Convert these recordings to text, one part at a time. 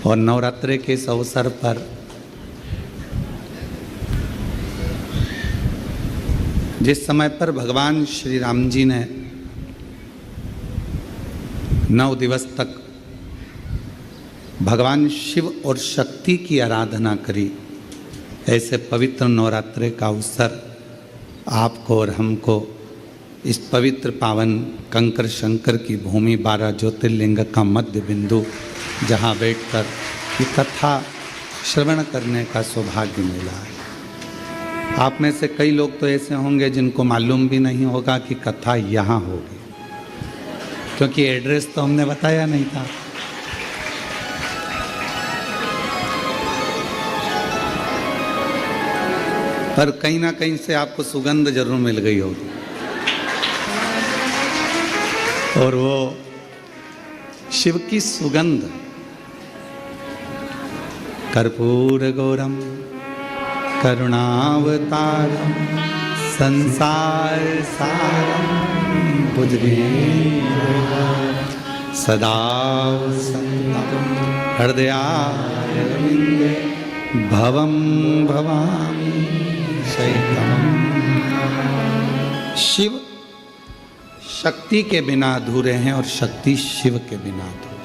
और नवरात्रि के इस अवसर पर जिस समय पर भगवान श्री राम जी ने 9 दिवस तक भगवान शिव और शक्ति की आराधना करी, ऐसे पवित्र नवरात्रि का अवसर आपको और हमको इस पवित्र पावन कंकर शंकर की भूमि 12 ज्योतिर्लिंग का मध्य बिंदु जहाँ बैठकर ये कथा श्रवण करने का सौभाग्य मिला है। आप में से कई लोग तो ऐसे होंगे जिनको मालूम भी नहीं होगा कि कथा यहाँ होगी, क्योंकि एड्रेस तो हमने बताया नहीं था। पर कहीं ना कहीं से आपको सुगंध जरूर मिल गई होगी, और वो शिव की सुगंध कर्पूर गौरम करुणावतारम संसार सारम भुजगेन्द्रहारं सदा वसन्तं हृदयारविन्दे भवं भवामि शैतम्। शिव शक्ति के बिना अधूरे हैं और शक्ति शिव के बिना अधूरे,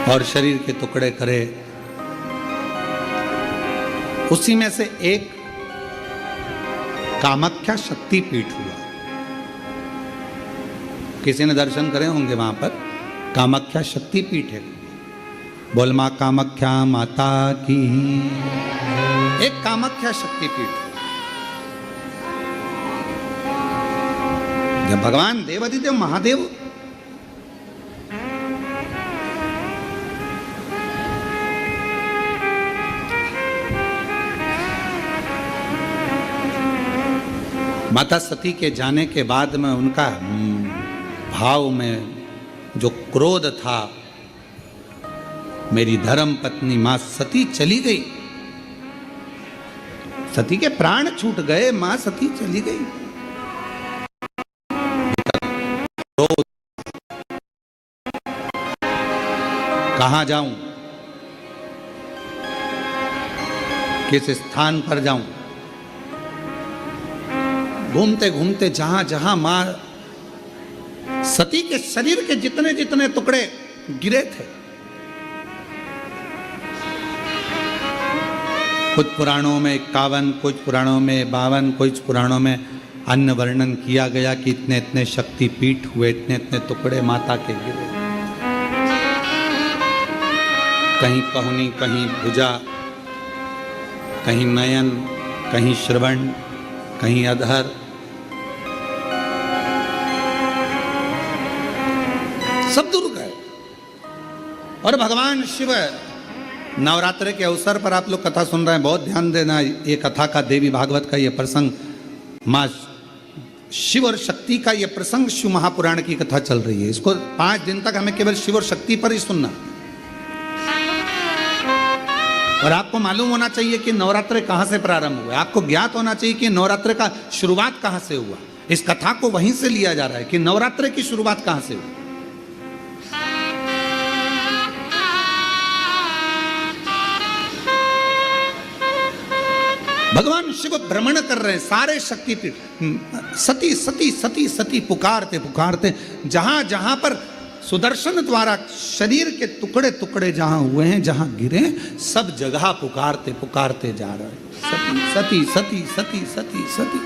और शरीर के टुकड़े करे उसी में से एक कामाख्या शक्ति पीठ हुआ। किसी ने दर्शन करे होंगे वहां पर, कामाख्या शक्ति पीठ है। बोल मां कामाख्या माता की, एक कामाख्या शक्ति पीठ। जब भगवान देवाधिदेव महादेव माता सती के जाने के बाद में उनका भाव में जो क्रोध था, मेरी धर्म पत्नी मां सती चली गई, सती के प्राण छूट गए, मां सती चली गई। कहां जाऊं, किस स्थान पर जाऊं? घूमते घूमते जहां जहां मां सती के शरीर के जितने जितने टुकड़े गिरे थे, कुछ पुराणों में 51, कुछ पुराणों में 52, कुछ पुराणों में अन्य वर्णन किया गया कि इतने इतने शक्ति पीठ हुए, इतने इतने टुकड़े माता के गिरे। कहीं पहुनी, कहीं भुजा, कहीं नयन, कहीं श्रवण, कहीं अधर। सब दूर गए। और भगवान शिव नवरात्रि के अवसर पर आप लोग कथा सुन रहे हैं, बहुत ध्यान देना। ये कथा का देवी भागवत का ये प्रसंग, माँ शिव और शक्ति का ये प्रसंग शिव महापुराण की कथा चल रही है। इसको 5 दिन तक हमें केवल शिव और शक्ति पर ही सुनना। और आपको मालूम होना चाहिए कि नवरात्रि कहाँ से प्रारंभ हुआ। आपको ज्ञात होना चाहिए कि नवरात्रि का शुरुआत कहाँ से हुआ। इस कथा को वहीं से लिया जा रहा है कि नवरात्रि की शुरुआत कहाँ से हुई। भगवान शिव भ्रमण कर रहे हैं सारे शक्तिपीठ, सती सती सती सती पुकारते पुकारते जहां जहां पर सुदर्शन द्वारा शरीर के टुकड़े टुकड़े जहां हुए हैं, जहां गिरे, सब जगह पुकारते पुकारते जा रहे हैं, सती सती सती सती सती।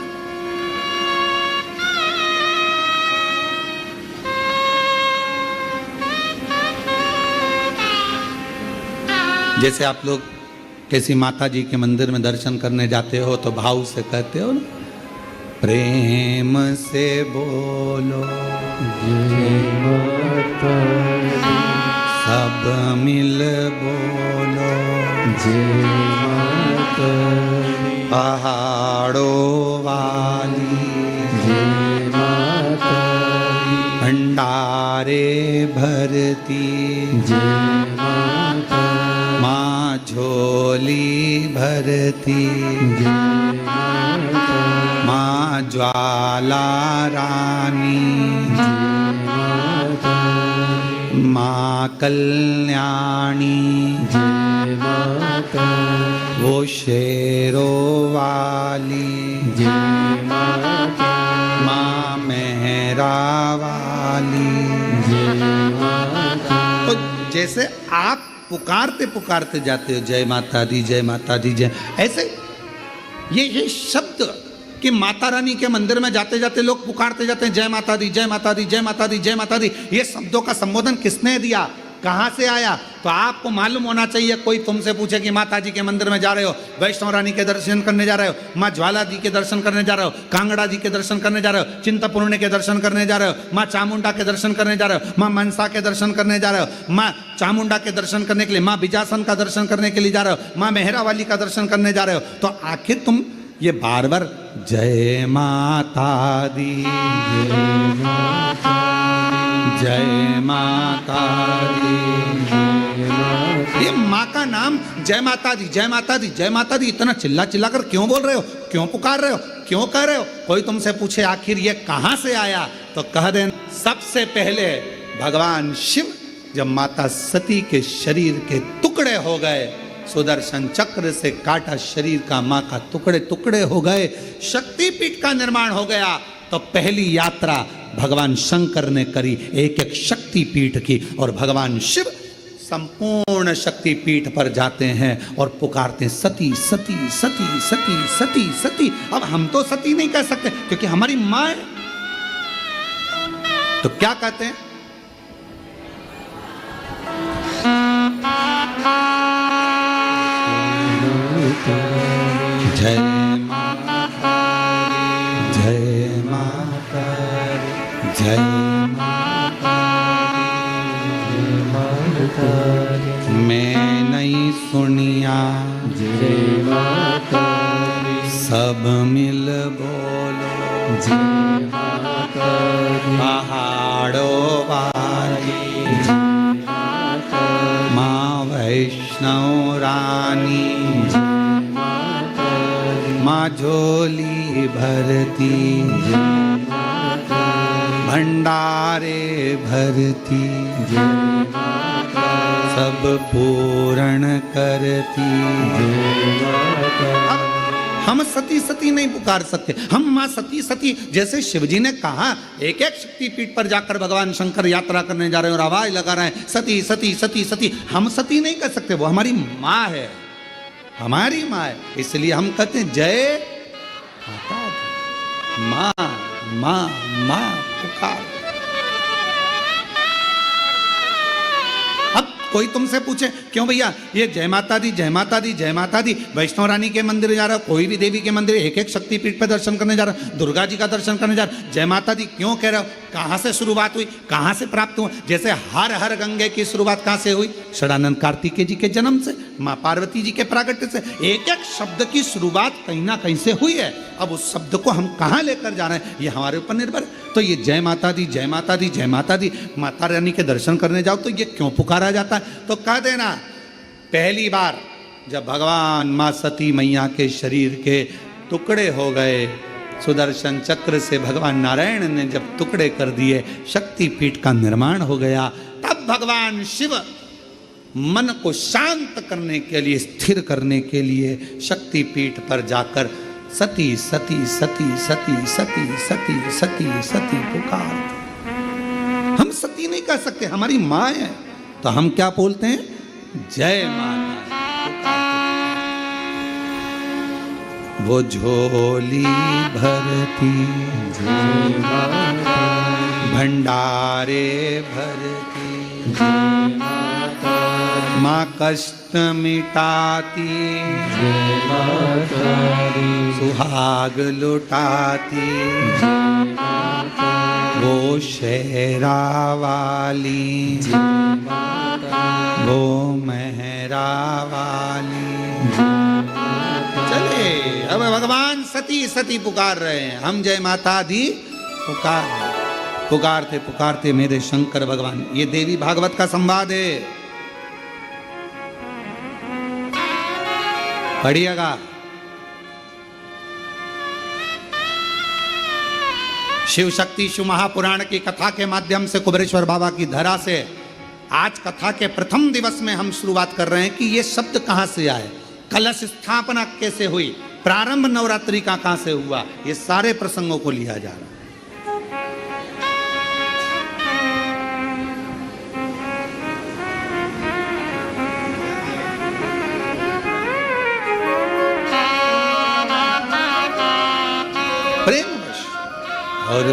जैसे आप लोग किसी माता जी के मंदिर में दर्शन करने जाते हो तो भाव से कहते हो ना, प्रेम से बोलो जय माता, सब मिल बोलो जय माता, पहाड़ों वाली जय माता, भंडारे भरती जय माता, माँ झोली भरती जय माता, माँ ज्वाला रानी जय माता, माँ कल्याणी, जय माता, वो शेरों वाली, जय माता, माँ मेहरा वाली, जय माता। तो जैसे आप पुकारते पुकारते जाते हो जय माता दी जय माता दी जय, ऐसे ये शब्द कि माता रानी के मंदिर में जाते जाते लोग पुकारते जाते हैं जय माता दी जय माता दी जय माता दी जय माता दी, ये शब्दों का संबोधन किसने दिया, कहाँ से आया? तो आपको मालूम होना चाहिए। कोई तुमसे पूछे कि माता जी के मंदिर में जा रहे हो, वैष्णव रानी के दर्शन करने जा रहे हो, माँ ज्वाला जी के दर्शन करने जा रहे हो, कांगड़ा जी के दर्शन करने जा रहे हो, चिंतपूर्णी के दर्शन करने जा रहे हो, माँ चामुंडा के दर्शन करने जा रहे हो, माँ मनसा के दर्शन करने जा रहे हो, माँ चामुंडा के दर्शन करने के लिए, माँ बिजासन का दर्शन करने के लिए जा रहे हो, माँ मेहरा वाली का दर्शन करने जा रहे हो, तो आखिर तुम ये बार बार जय माता दी जय माता दी, ये माँ का नाम जय माता दी जय माता दी जय माता दी इतना चिल्ला चिल्ला कर क्यों बोल रहे हो, क्यों पुकार रहे हो, क्यों कह रहे हो? कोई तुमसे पूछे आखिर ये कहाँ से आया, तो कह दें सबसे पहले भगवान शिव जब माता सती के शरीर के टुकड़े हो गए, सुदर्शन चक्र से काटा शरीर का माँ का टुकड़े टुकड़े हो गए, शक्तिपीठ का निर्माण हो गया, तो पहली यात्रा भगवान शंकर ने करी एक एक शक्तिपीठ की, और भगवान शिव संपूर्ण शक्तिपीठ पर जाते हैं और पुकारते हैं सती सती सती सती सती सती। अब हम तो सती नहीं कह सकते क्योंकि हमारी माँ है, तो क्या कहते हैं? जय माता जय माता जय माता, मैं नहीं सुनिया जय माता, सब मिल बोलो जय माता, पहाड़ों वाली माँ वैष्णव रानी, माँ झोली भरती भंडारे भरती, सब पूर्ण करती। अब हम सती सती नहीं पुकार सकते, हम माँ सती सती, जैसे शिवजी ने कहा एक एक शक्तिपीठ पर जाकर भगवान शंकर यात्रा करने जा रहे हैं और आवाज लगा रहे हैं सती सती सती सती, हम सती नहीं कर सकते, वो हमारी माँ है, हमारी माँ है, इसलिए हम कहते हैं जय माता दी, माँ माँ माँ पुकार। अब कोई तुमसे पूछे क्यों भैया ये जय माता दी जय माता दी जय माता दी, वैष्णव रानी के मंदिर जा रहा हो, कोई भी देवी के मंदिर एक एक शक्तिपीठ पर दर्शन करने जा रहा हो, दुर्गा जी का दर्शन करने जा रहा हो, जय माता दी क्यों कह रहे हो? कहाँ से शुरुआत हुई, कहाँ से प्राप्त हुआ? जैसे हर हर गंगे की शुरुआत कहाँ से हुई? षडानंद कार्तिकेय जी के जन्म से, माँ पार्वती जी के प्रागट्य से। एक एक शब्द की शुरुआत कहीं ना कहीं से हुई है, अब उस शब्द को हम कहाँ लेकर जा रहे हैं ये हमारे ऊपर निर्भर है। तो ये जय माता दी जय माता दी जय माता दी, माता रानी के दर्शन करने जाओ तो ये क्यों पुकारा जाता है? तो कह देना पहली बार जब भगवान माँ सती मैया के शरीर के टुकड़े हो गए, सुदर्शन चक्र से भगवान नारायण ने जब टुकड़े कर दिए, शक्तिपीठ का निर्माण हो गया, तब भगवान शिव मन को शांत करने के लिए, स्थिर करने के लिए शक्तिपीठ पर जाकर सती सती सती सती सती सती सती सती पुकार। हम सती नहीं कह सकते, हमारी माँ है, तो हम क्या बोलते हैं? जय माता। वो झोली भरती जय माता, भंडारे भरती जय माता, माँ कष्ट मिटाती जय माता, सुहाग लुटाती जय माता, वो शेरा वाली जय माता, वो मेहरा वाली। चले अब भगवान सती सती पुकार रहे हैं, हम जय माता दी पुकार रहे हैं। पुकारते पुकारते मेरे शंकर भगवान, ये देवी भागवत का संवाद है, पढ़िएगा। शिव शक्ति शिव महापुराण की कथा के माध्यम से कुबेरेश्वर बाबा की धरा से आज कथा के प्रथम दिवस में हम शुरुआत कर रहे हैं कि ये शब्द कहाँ से आए, कलश स्थापना कैसे हुई, प्रारंभ नवरात्रि का कहाँ से हुआ, ये सारे प्रसंगों को लिया जा रहा है। प्रेमवश और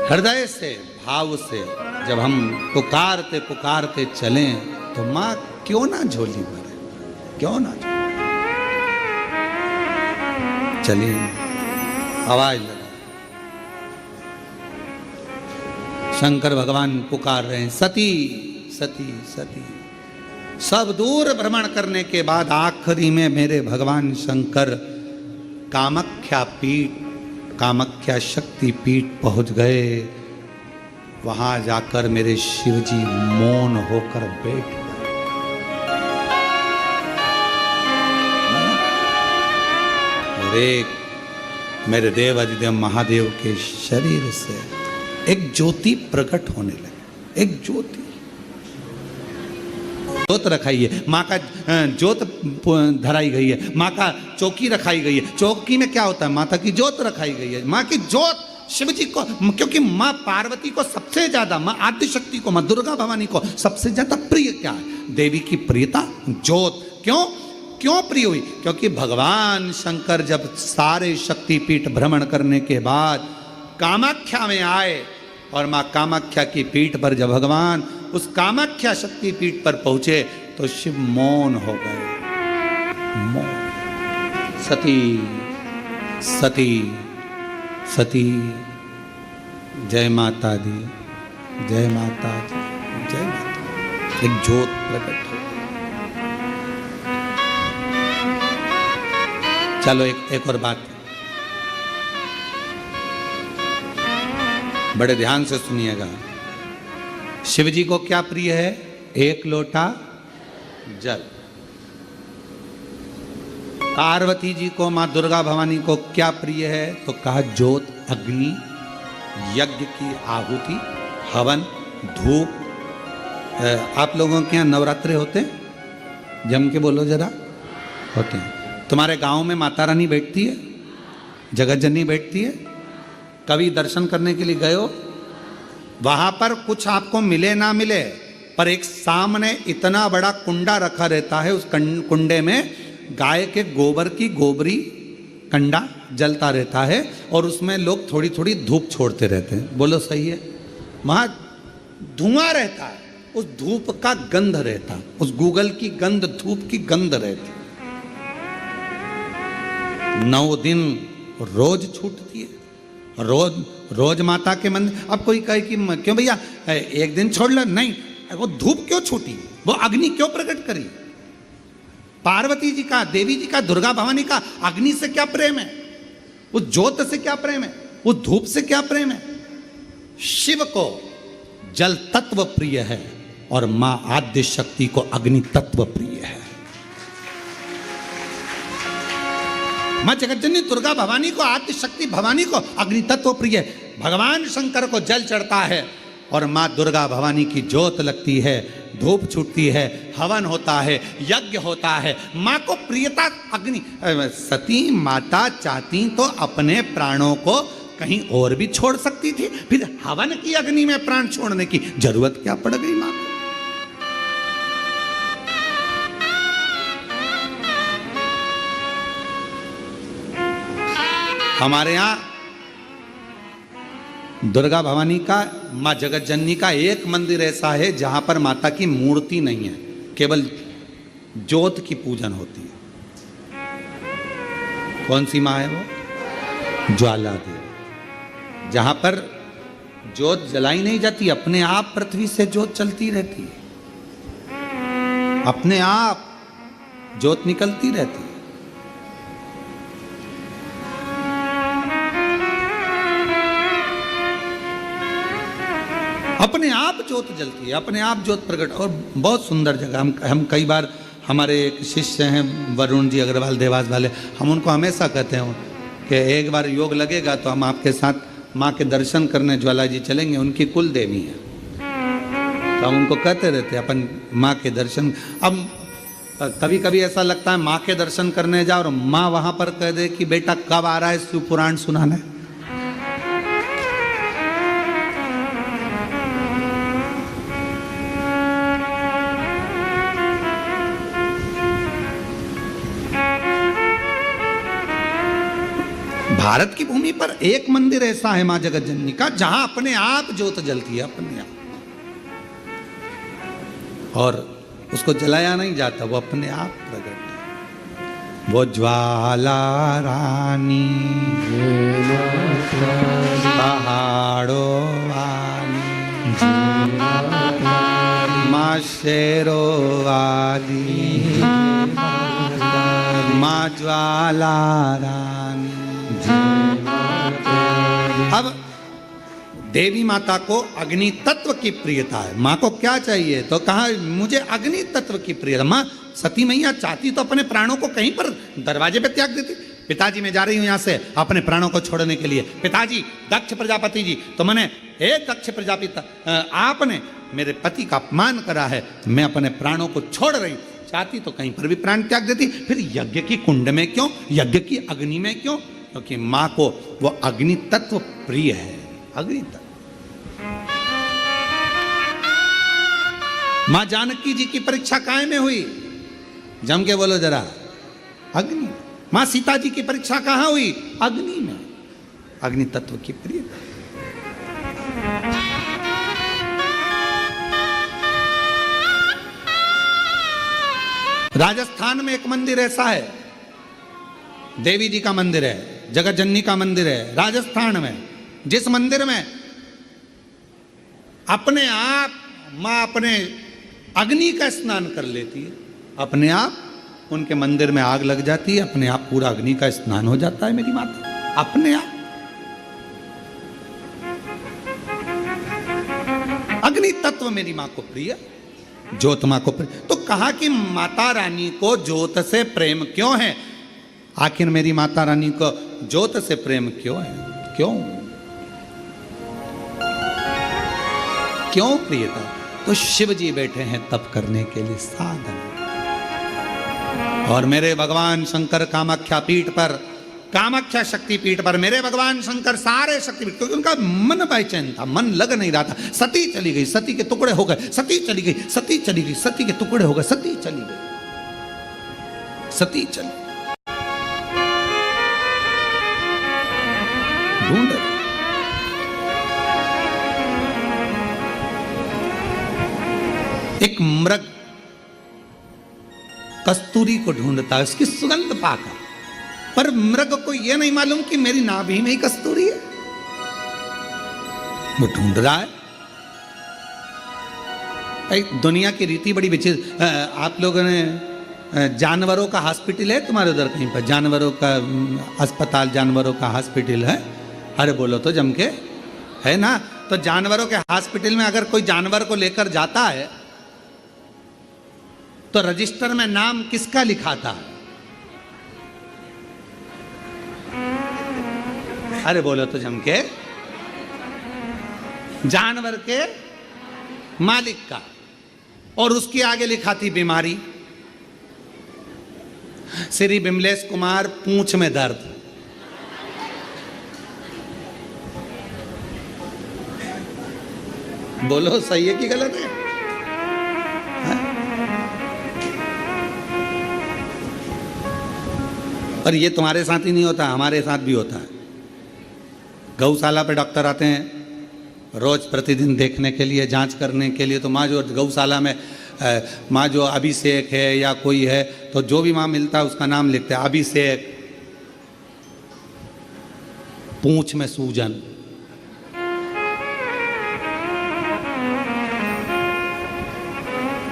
हृदय से, भाव से जब हम पुकारते पुकारते चलें तो माँ क्यों ना झोली भरे, क्यों ना झोली। चलिए आवाज लगा, शंकर भगवान पुकार रहे हैं, सती सती सती। सब दूर भ्रमण करने के बाद आखिरी में मेरे भगवान शंकर कामाख्या पीठ, कामाख्या शक्ति पीठ पहुंच गए। वहां जाकर मेरे शिवजी मौन होकर बैठ गए। और एक मेरे देव अधिदेव महादेव के शरीर से एक ज्योति प्रकट होने लगी, एक ज्योति। जोत रखाई है, माँ का जोत धराई गई है, माँ का चौकी रखाई गई है। चौकी में क्या होता है, माता की जोत रखाई गई है। माँ की जोत शिव जी को, क्योंकि माँ पार्वती को सबसे ज्यादा, माँ आद्य शक्ति को, माँ दुर्गा भवानी को सबसे ज्यादा प्रिय क्या है, देवी की प्रियता जोत। क्यों क्यों प्रिय हुई, क्योंकि भगवान शंकर जब सारे शक्तिपीठ भ्रमण करने के बाद कामाख्या में आए और माँ कामाख्या की पीठ पर जब भगवान उस कामाख्या शक्ति पीठ पर पहुंचे तो शिव मौन हो गए, मौन। सती सती सती, जय माता दी, जय माता दी, जय माता। एक ज्योत प्रकट हो। चलो एक और बात, बड़े ध्यान से सुनिएगा। शिव जी को क्या प्रिय है, एक लोटा जल। पार्वती जी को, माँ दुर्गा भवानी को क्या प्रिय है, तो कहा ज्योत, अग्नि, यज्ञ की आहुति, हवन, धूप। आप लोगों के यहाँ नवरात्रे होते हैं, जम के बोलो जरा, होते हैं। तुम्हारे गांव में माता रानी बैठती है, जगत जननी बैठती है, कभी दर्शन करने के लिए गए हो? वहां पर कुछ आपको मिले ना मिले, पर एक सामने इतना बड़ा कुंडा रखा रहता है, उस कुंडे में गाय के गोबर की गोबरी कंडा जलता रहता है और उसमें लोग थोड़ी थोड़ी धूप छोड़ते रहते हैं। बोलो सही है? वहां धुआं रहता है, उस धूप का गंध रहता, उस गूगल की गंध, धूप की गंध रहती। 9 दिन रोज छूटती है, रोज रोज माता के मंदिर। अब कोई कहे कि क्यों भैया एक दिन छोड़ लो, नहीं, वो धूप क्यों छूटी, वो अग्नि क्यों प्रकट करी? पार्वती जी का, देवी जी का, दुर्गा भवानी का अग्नि से क्या प्रेम है, उस ज्योत से क्या प्रेम है, उस धूप से क्या प्रेम है? शिव को जल तत्व प्रिय है और मां आद्य शक्ति को अग्नि तत्व प्रिय है। मां जगतजननी दुर्गा भवानी को, आद्य शक्ति भवानी को अग्नि तत्व प्रिय है। भगवान शंकर को जल चढ़ता है और मां दुर्गा भवानी की ज्योत लगती है, धूप छूटती है, हवन होता है, यज्ञ होता है। मां को प्रियता अग्नि। सती माता चाहती तो अपने प्राणों को कहीं और भी छोड़ सकती थी, फिर हवन की अग्नि में प्राण छोड़ने की जरूरत क्या पड़ गई मां को? हमारे यहां दुर्गा भवानी का, मां जगत जननी का एक मंदिर ऐसा है जहां पर माता की मूर्ति नहीं है, केवल ज्योत की पूजन होती है। कौन सी मां है वो? ज्वाला देवी। जहां पर ज्योत जलाई नहीं जाती, अपने आप पृथ्वी से ज्योत चलती रहती है, अपने आप ज्योत निकलती रहती है। अपने आप ज्योत जलती है, अपने आप ज्योत प्रकट। और बहुत सुंदर जगह, हम कई बार, हमारे एक शिष्य हैं वरुण जी अग्रवाल देवास वाले, हम उनको हमेशा कहते हैं कि एक बार योग लगेगा तो हम आपके साथ माँ के दर्शन करने ज्वाला जी चलेंगे, उनकी कुल देवी हैं। तो तो हम उनको कहते रहते अपन माँ के दर्शन। अब कभी कभी ऐसा लगता है माँ के दर्शन करने जाओ और माँ वहां पर कह दे कि बेटा कब आ रहा है शिव पुराण सुनाने। भारत की भूमि पर एक मंदिर ऐसा है मां जगत जननी का जहां अपने आप ज्योत जलती है, अपने आप, और उसको जलाया नहीं जाता, वो अपने आप प्रकट है। वो ज्वाला रानी पहाड़ों वाली माँ शेरों वाली माँ ज्वाला रानी। अब देवी माता को अग्नि तत्व की प्रियता है। माँ को क्या चाहिए? तो कहा मुझे अग्नि तत्व की प्रियता। माँ सती मैया चाहती तो अपने प्राणों को कहीं पर दरवाजे पे त्याग देती। पिताजी मैं जा रही हूं यहां से अपने प्राणों को छोड़ने के लिए। पिताजी दक्ष प्रजापति जी, तो मैंने हे दक्ष प्रजापति आपने मेरे पति का अपमान करा है, मैं अपने प्राणों को छोड़ रही हूं। चाहती तो कहीं पर भी प्राण त्याग देती, फिर यज्ञ की कुंड में क्यों, यज्ञ की अग्नि में क्यों? क्योंकि माँ को वो अग्नि तत्व प्रिय है। अग्नि तत्व। मां जानकी जी की परीक्षा काय में हुई? जम के बोलो जरा। अग्नि। मां सीता जी की परीक्षा कहां हुई? अग्नि में। अग्नि तत्व की प्रिय। राजस्थान में एक मंदिर ऐसा है, देवी जी का मंदिर है, जगत जननी का मंदिर है राजस्थान में, जिस मंदिर में अपने आप मां अपने अग्नि का स्नान कर लेती है। अपने आप उनके मंदिर में आग लग जाती है, अपने आप पूरा अग्नि का स्नान हो जाता है मेरी माता, अपने आप। अग्नि तत्व मेरी मां को प्रिय, ज्योत मां को प्रिय। तो कहा कि माता रानी को ज्योत से प्रेम क्यों है? आखिर मेरी माता रानी को ज्योत से प्रेम क्यों है? क्यों प्रियता? तो शिव जी बैठे हैं तप करने के लिए, साधन। और मेरे भगवान शंकर कामाख्या पीठ पर, कामाख्या शक्ति पीठ पर मेरे भगवान शंकर सारे शक्तिपीठ, क्योंकि उनका मन बेचैन था, मन लग नहीं रहा था। सती चली गई, सती के टुकड़े हो गए, सती चली गई, सती चली गई, सती के टुकड़े हो गए, सती चली गई, सती चली ढूंढ। एक मृग कस्तूरी को ढूंढता है, उसकी सुगंध पाकर, पर मृग को यह नहीं मालूम कि मेरी नाभि में ही कस्तूरी है। वो ढूंढ रहा है। दुनिया की रीति बड़ी विचित्र। आप लोगों ने जानवरों का हॉस्पिटल है तुम्हारे उधर कहीं पर? जानवरों का अस्पताल, जानवरों का हॉस्पिटल है? अरे बोलो तो जम के, है ना? तो जानवरों के हॉस्पिटल में अगर कोई जानवर को लेकर जाता है तो रजिस्टर में नाम किसका लिखाता है? अरे बोलो तो जम के, जानवर के मालिक का। और उसके आगे लिखाती बीमारी, श्री बिमलेश कुमार पूंछ में दर्द। बोलो सही है कि गलत है? और ये तुम्हारे साथ ही नहीं होता, हमारे साथ भी होता है। गौशाला पे डॉक्टर आते हैं रोज प्रतिदिन देखने के लिए, जांच करने के लिए। तो माँ जो गौशाला में माँ जो अभिषेक है या कोई है, तो जो भी माँ मिलता है उसका नाम लिखते हैं, अभिषेक, पूंछ में सूजन।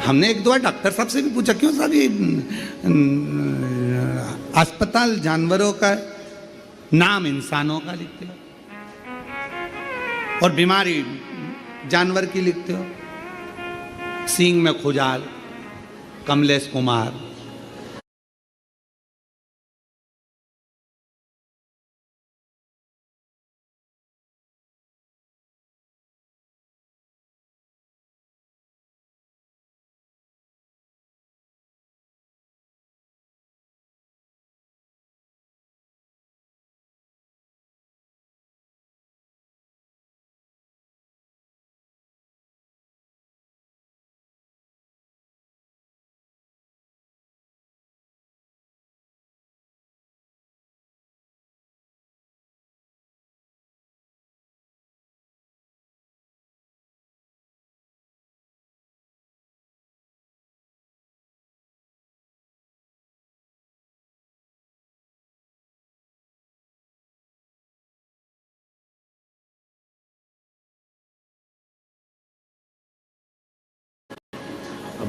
हमने एक दो डॉक्टर साहब से भी पूछा, क्यों साहब ये अस्पताल जानवरों का नाम इंसानों का लिखते हो और बीमारी जानवर की लिखते हो? सींग में खुजाल, कमलेश कुमार।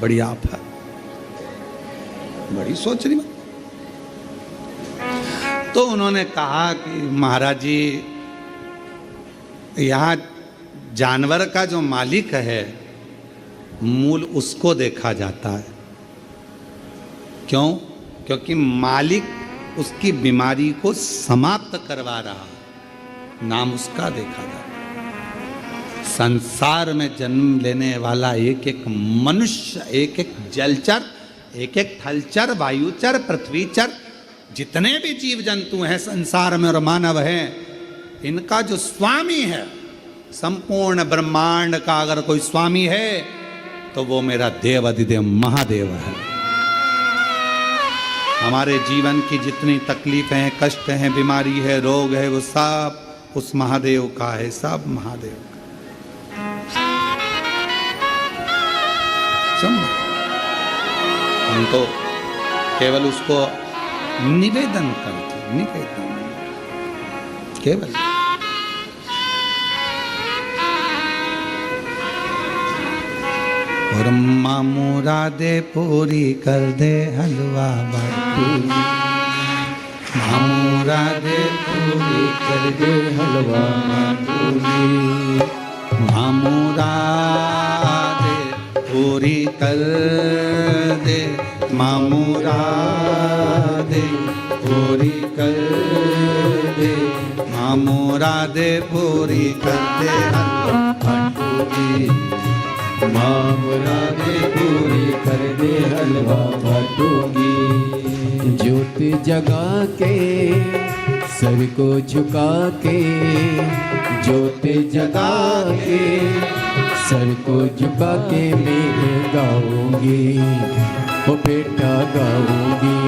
बड़ी आप है, बड़ी सोच रही। तो उन्होंने कहा कि महाराज जी, यहाँ जानवर का जो मालिक है मूल उसको देखा जाता है। क्यों? क्योंकि मालिक उसकी बीमारी को समाप्त करवा रहा, नाम उसका देखा जाता है। संसार में जन्म लेने वाला एक एक मनुष्य, एक एक जलचर, एक एक थलचर, वायुचर, पृथ्वीचर, जितने भी जीव जंतु हैं संसार में और मानव हैं, इनका जो स्वामी है, संपूर्ण ब्रह्मांड का अगर कोई स्वामी है तो वो मेरा देव अधिदेव महादेव है। हमारे जीवन की जितनी तकलीफें हैं, कष्ट हैं, बीमारी है, रोग है, वो सब उस महादेव का है, सब महादेव का। हम तो केवल उसको निवेदन करते, निवेदन केवल। और अम्मा मुरादे पूरी कर दे हलवा बाटू, मुरादे पूरी कर दे हलवा बाटूगी, मुरादे पूरी कर दे, मुरादे पूरी कर दे, मुरादे पूरी कर दे हलवा बाटूगी, मुरादे पूरी कर दे हलवा बाटूगी। ज्योति जगा के सर को झुका के, ज्योति जगा के सर को झुका के मैं गाऊंगी, ओ बेटा गाऊंगी।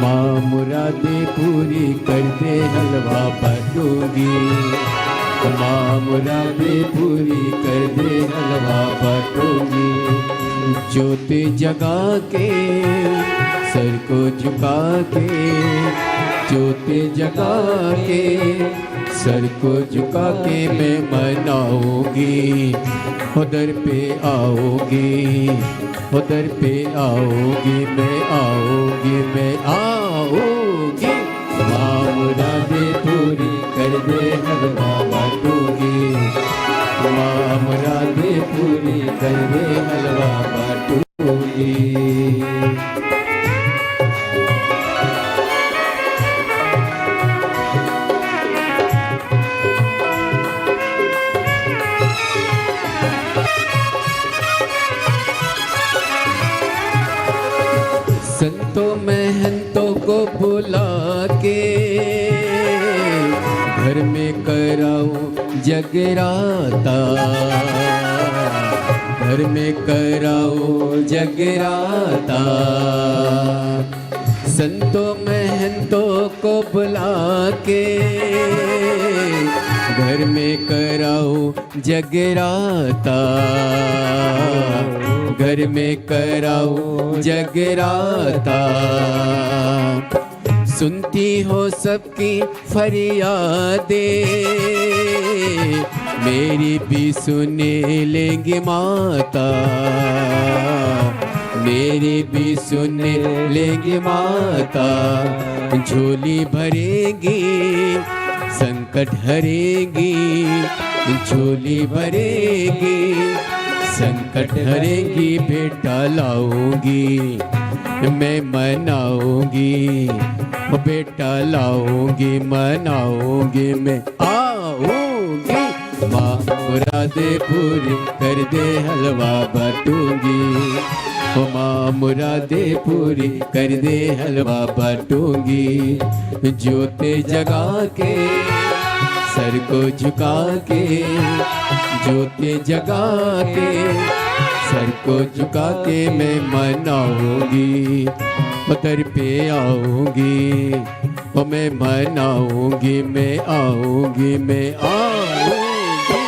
माँ मुरादे पूरी कर दे हलवा बाटूगी, माँ मुरादे पूरी कर दे हलवा बाटूगी। ज्योति जगा के सर को झुका के, ज्योति जगा के सर को झुका के मैं मनाऊंगी, उधर पे आओगी, उधर पे आओगी, मैं आऊंगी, मैं आऊंगी। माँ मुरादे पूरी कर दे हलवा बाटूगी, माँ मुरादे पूरी कर दे हलवा बाटूगी। संतों महंतों को बुला के घर में कराऊं जगराता, घर में कराऊं जगराता। संतों महंतों को बुला के घर में कराऊं जगराता, घर में कराऊं जगराता। सुनती हो सबकी फरियादें, मेरी भी सुने लेंगे माता, मेरी भी सुने लेंगे माता। झोली भरेगी संकट हरेगी, झोली भरेगी संकट हरेगी। बेटा लाऊंगी मैं मनाऊंगी, बेटा लाऊंगी मनाऊंगी, मैं आऊंगी। माँ मुरादे पूरी कर दे हलवा बाटूंगी, माँ मुरादे पूरी कर दे हलवा बाटूंगी। ज्योति जगा के सर को झुका के, ज्योति जगा के सर को झुका के मैं मनाऊंगी, उधर पे आऊंगी, ओ मैं मनाऊंगी, मैं आऊंगी, मैं आऊंगी।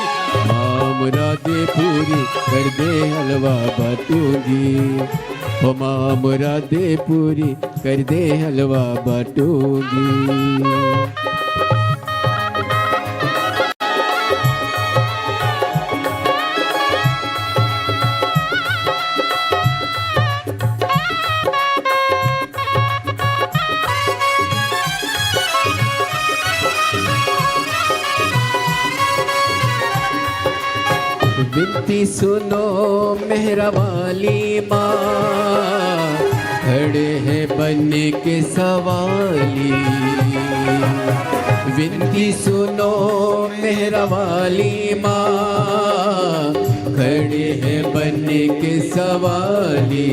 माँ मुरादे पूरी कर दे हलवा बाटूंगी, ओ माँ मुरादे पूरी कर दे हलवा बाटूंगी। विनती सुनो मेहरा वाली माँ, खड़े हैं बनने के सवाली। विनती सुनो मेहरा वाली माँ, खड़े हैं बनने के सवाली।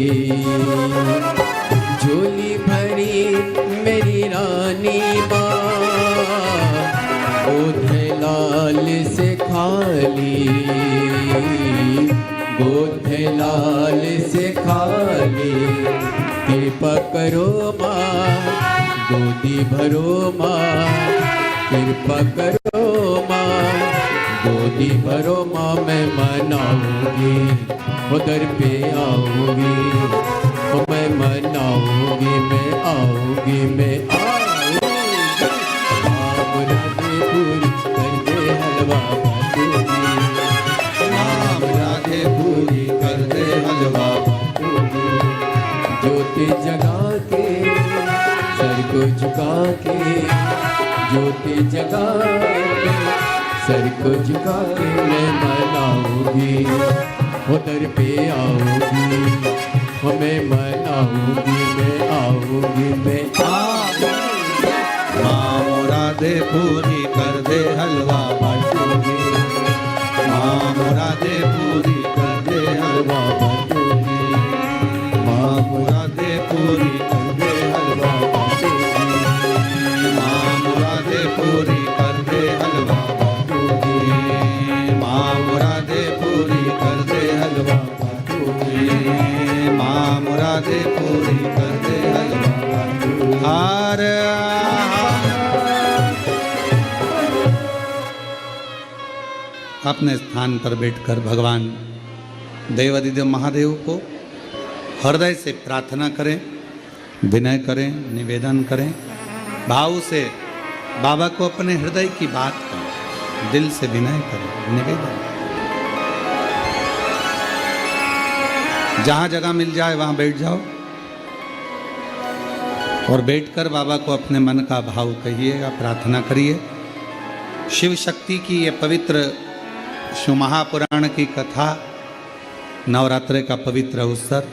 झोली भरी मेरी रानी माँ, गोद है लाल से खाली, गोद है लाल से खाली। कृपा करो माँ, गोदी भरो माँ, कृपा करो माँ, गोदी भरो माँ। मैं मनाऊंगी, उधर पे आऊंगी, मैं मनाऊंगी, मैं आऊंगी, मैं आऊंगी। माँ मुरादे पूरी कर दे हलवा बाटूंगी, माँ मुरादे पूरी कर दे हलवा बाटूंगी। ज्योति जगा के सर को झुका के, ज्योति जगा के सर को झुका के मैं मनाऊंगी, उधर पे आऊंगी, मैं मनाऊंगी, मैं आऊंगी, मैं आऊंगी। माँ मुरादे पूरी कर दे हलवा बाटूंगी, माँ मुरादे पूरी कर दे हलवा बाटूंगी, माँ मुरादे पूरी कर दे हलवा बाटूंगी, माँ मुरादे पूरी कर दे हलवा बाटूंगी, माँ मुरादे पूरी कर दे हलवा बाटूंगी, माँ मुरादे पूरी कर दे हलवा बाटूंगी। हर अपने स्थान पर बैठकर भगवान देवाधिदेव महादेव को हृदय से प्रार्थना करें, विनय करें, निवेदन करें, भाव से बाबा को अपने हृदय की बात करें, दिल से विनय करें, निवेदन। जहां जगह मिल जाए वहां बैठ जाओ और बैठकर बाबा को अपने मन का भाव कहिएगा, प्रार्थना करिए। शिव शक्ति की ये पवित्र शिव महापुराण की कथा, नवरात्रि का पवित्र अवसर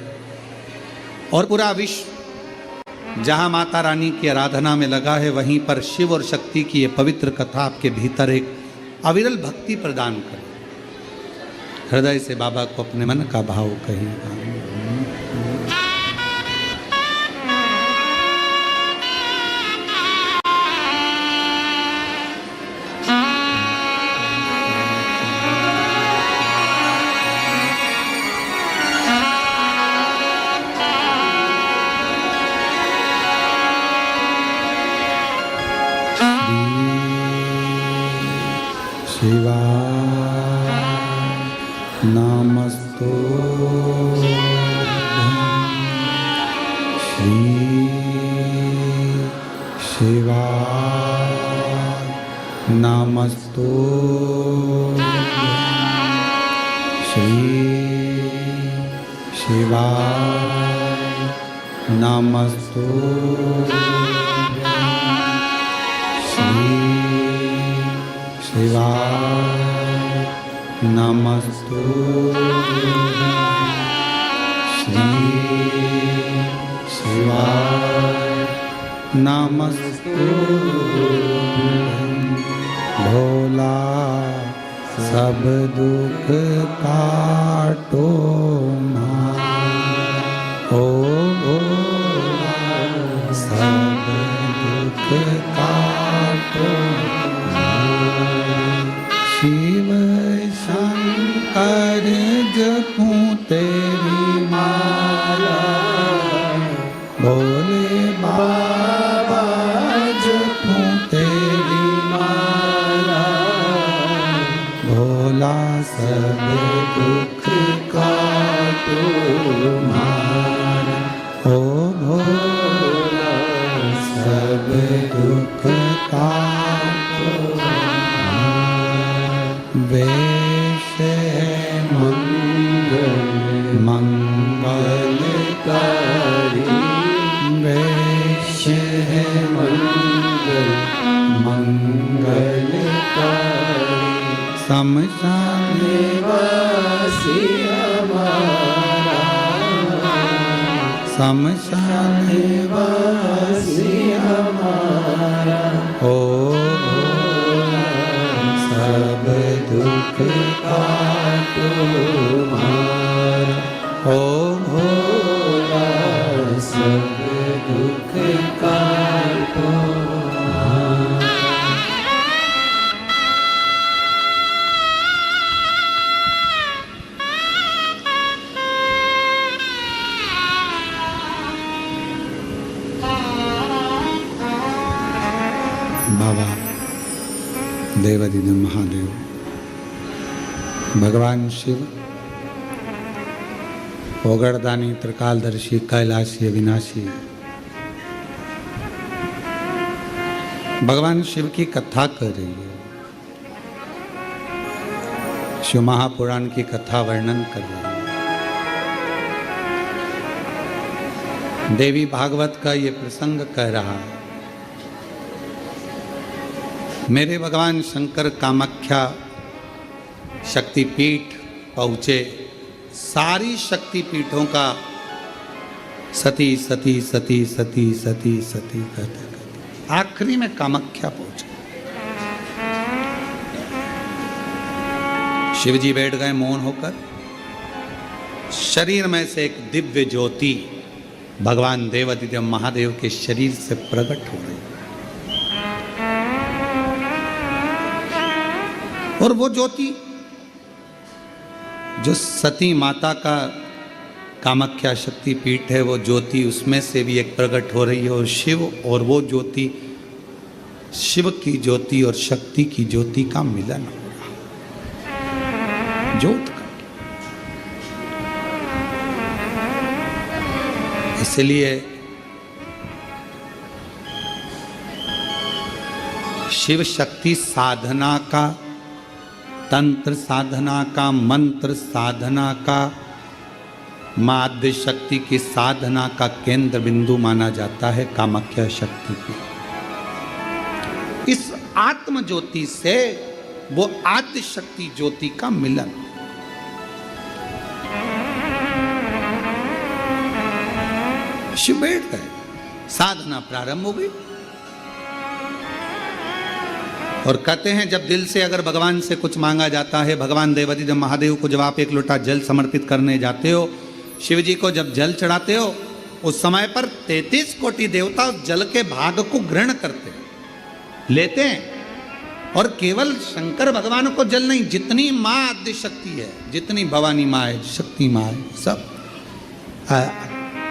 और पूरा विश्व जहां माता रानी की आराधना में लगा है, वहीं पर शिव और शक्ति की ये पवित्र कथा आपके भीतर एक अविरल भक्ति प्रदान करे। हृदय से बाबा को अपने मन का भाव कहिएगा। शिवाय नमस्तु श्री शिवाय नमस्तु श्री शिवाय नमस्तु श्री शिवाय नमस्तु श्री शिवाय नमस्तु। भोला सब दुख काटो माँ, ओ भोला सब दुख काटो। शिव शंकर जपूं तेरी माला, भोले बाबा जपूं तेरी माला, भोला सब दुख काटो मारा, ओ भोला सब दुख काटो। वेश है मंगलकारी, वेश है मंगलकारी, शमशान निवास हमारा, शमशान निवासी हमारा, ओ सब दुख काटो हमारा, ओ भोला सब दुख काटो हमारा। बाबा देवादिदेव महादेव भगवान शिव ओगड़दानी त्रिकालदर्शी कैलाशी अविनाशी भगवान शिव की कथा कर रही है, शिव महापुराण की कथा वर्णन कर रही है। देवी भागवत का ये प्रसंग कह रहा है, मेरे भगवान शंकर कामाख्या शक्तिपीठ पहुँचे, सारी शक्तिपीठों का सती सती सती सती सती सती कहते कहते आखिरी में कामाख्या पहुँचे। शिवजी बैठ गए मौन होकर, शरीर में से एक दिव्य ज्योति भगवान देवादिदेव महादेव के शरीर से प्रकट हो रही, और वो ज्योति जो सती माता का कामाख्या शक्ति पीठ है, वो ज्योति उसमें से भी एक प्रकट हो रही है, और शिव और वो ज्योति, शिव की ज्योति और शक्ति की ज्योति का मिलन हो रहा, ज्योत का। इसलिए शिव शक्ति साधना का, तंत्र साधना का, मंत्र साधना का, माध्य शक्ति की साधना का केंद्र बिंदु माना जाता है कामाख्या शक्ति की। इस आत्म ज्योति से वो आद्य शक्ति ज्योति का मिलन। शिव बैठ गए, साधना प्रारंभ हो गई, और कहते हैं जब दिल से अगर भगवान से कुछ मांगा जाता है, भगवान देवादिदेव महादेव को जब आप एक लोटा जल समर्पित करने जाते हो, शिव जी को जब जल चढ़ाते हो, उस समय पर 33 कोटि देवता उस जल के भाग को ग्रहण करते हैं, लेते हैं, और केवल शंकर भगवान को जल नहीं, जितनी माँ आद्य शक्ति है, जितनी भवानी माँ है, शक्ति माँ है, सब।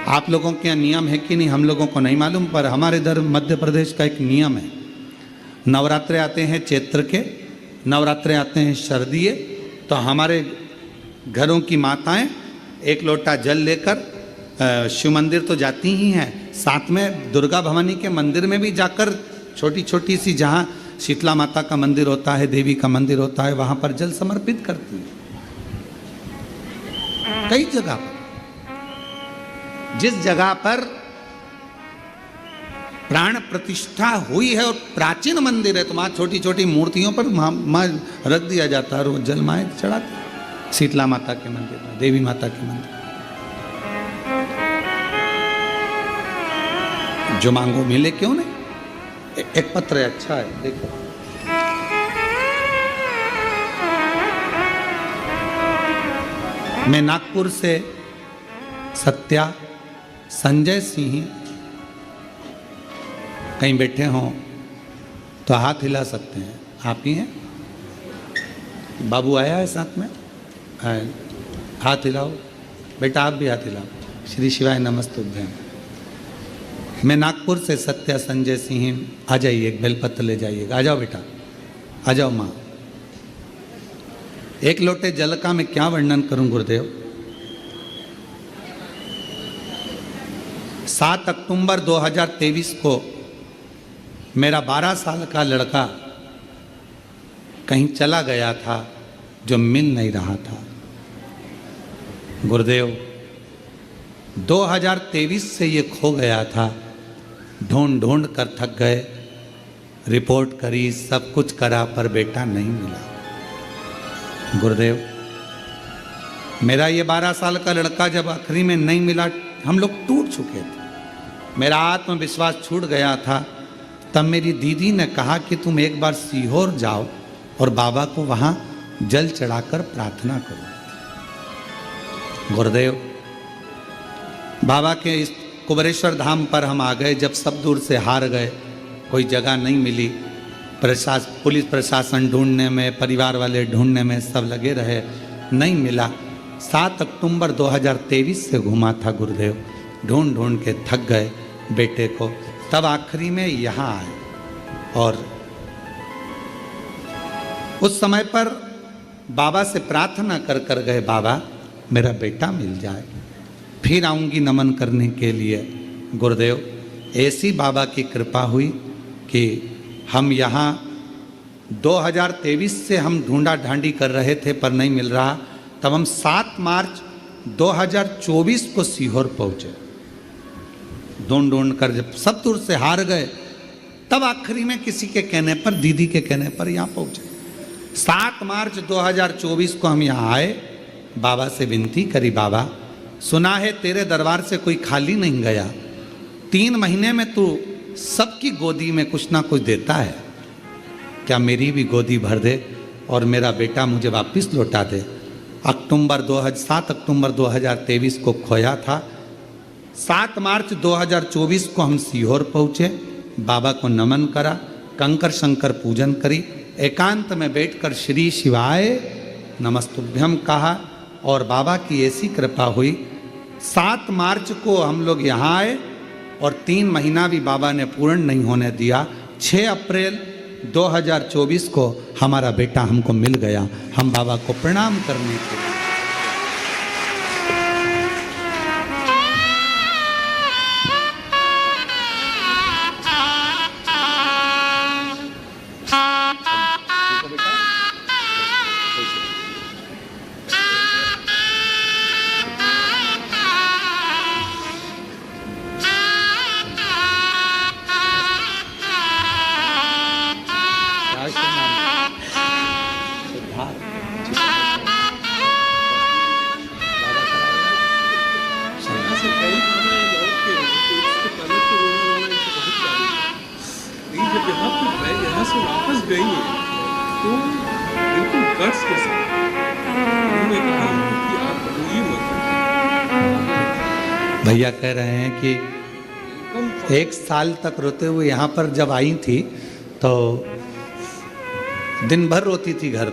आप लोगों के यहाँ नियम है कि नहीं हम लोगों को नहीं मालूम, पर हमारे इधर मध्य प्रदेश का एक नियम है, नवरात्रे आते हैं चैत्र के, नवरात्रे आते हैं शरदीय, तो हमारे घरों की माताएं एक लोटा जल लेकर शिव मंदिर तो जाती ही हैं, साथ में दुर्गा भवानी के मंदिर में भी जाकर छोटी छोटी सी, जहाँ शीतला माता का मंदिर होता है, देवी का मंदिर होता है, वहाँ पर जल समर्पित करती हैं। कई जगह पर, जिस जगह पर प्राण प्रतिष्ठा हुई है और प्राचीन मंदिर है, तो वहाँ छोटी छोटी मूर्तियों पर माँ रख दिया जाता है और वो जल माएँ चढ़ाती, शीतला माता के मंदिर में, देवी माता के मंदिर। जो मांगो मिले, क्यों नहीं। एक पत्र है, अच्छा है, देखो। मैं नागपुर से सत्या संजय सिंह, कहीं बैठे हों तो हाथ हिला सकते हैं, आप ही हैं। बाबू आया है साथ में, हाथ हिलाओ बेटा, आप भी हाथ हिलाओ। श्री शिवाय नमस्तुभ्यं। मैं नागपुर से सत्या संजय सिंह, आ जाइए, एक बेलपत्र ले जाइएगा, आ जाओ बेटा, आ जाओ माँ। एक लोटे जल का मैं क्या वर्णन करूं गुरुदेव। 7 अक्टूबर 2023 को मेरा 12 साल का लड़का कहीं चला गया था, जो मिल नहीं रहा था। गुरुदेव 2023 से ये खो गया था, ढूंढ ढूंढ कर थक गए, रिपोर्ट करी, सब कुछ करा, पर बेटा नहीं मिला। गुरुदेव मेरा ये 12 साल का लड़का जब आखिरी में नहीं मिला, हम लोग टूट चुके थे, मेरा आत्मविश्वास छूट गया था। तब मेरी दीदी ने कहा कि तुम एक बार सीहोर जाओ और बाबा को वहाँ जल चढ़ाकर प्रार्थना करो। गुरुदेव, बाबा के इस कुबरेश्वर धाम पर हम आ गए। जब सब दूर से हार गए, कोई जगह नहीं मिली, पुलिस प्रशासन ढूंढने में, परिवार वाले ढूंढने में सब लगे रहे, नहीं मिला। 7 अक्टूबर 2023 से घूमा था गुरुदेव, ढूंढ ढूंढ के थक गए बेटे को। तब आखिरी में यहाँ आए और उस समय पर बाबा से प्रार्थना कर कर गए, बाबा मेरा बेटा मिल जाए, फिर आऊँगी नमन करने के लिए। गुरुदेव, ऐसी बाबा की कृपा हुई कि हम यहाँ 2023 से हम ढूंढा ढांडी कर रहे थे पर नहीं मिल रहा। तब हम 7 मार्च 2024 को सीहोर पहुँचे। ढूंढ ढूंढ कर जब सब दूर से हार गए, तब आखिरी में किसी के कहने पर, दीदी के कहने पर यहाँ पहुँचे। 7 मार्च 2024 को हम यहाँ आए, बाबा से विनती करी, बाबा सुना है तेरे दरबार से कोई खाली नहीं गया, 3 महीने में तू सबकी गोदी में कुछ ना कुछ देता है, क्या मेरी भी गोदी भर दे और मेरा बेटा मुझे वापस लौटा दे। 7 अक्टूबर 2023 को खोया था। 7 मार्च 2024 को हम सीहोर पहुँचे, बाबा को नमन करा, कंकर शंकर पूजन करी, एकांत में बैठकर श्री शिवाय नमस्तुभ्यम कहा और बाबा की ऐसी कृपा हुई। 7 मार्च को हम लोग यहाँ आए और 3 महीना भी बाबा ने पूर्ण नहीं होने दिया। 6 अप्रैल 2024 को हमारा बेटा हमको मिल गया। हम बाबा को प्रणाम करने के लिए भैया कह रहे हैं कि 1 साल तक रोते हुए यहाँ पर जब आई थी तो दिन भर रोती थी घर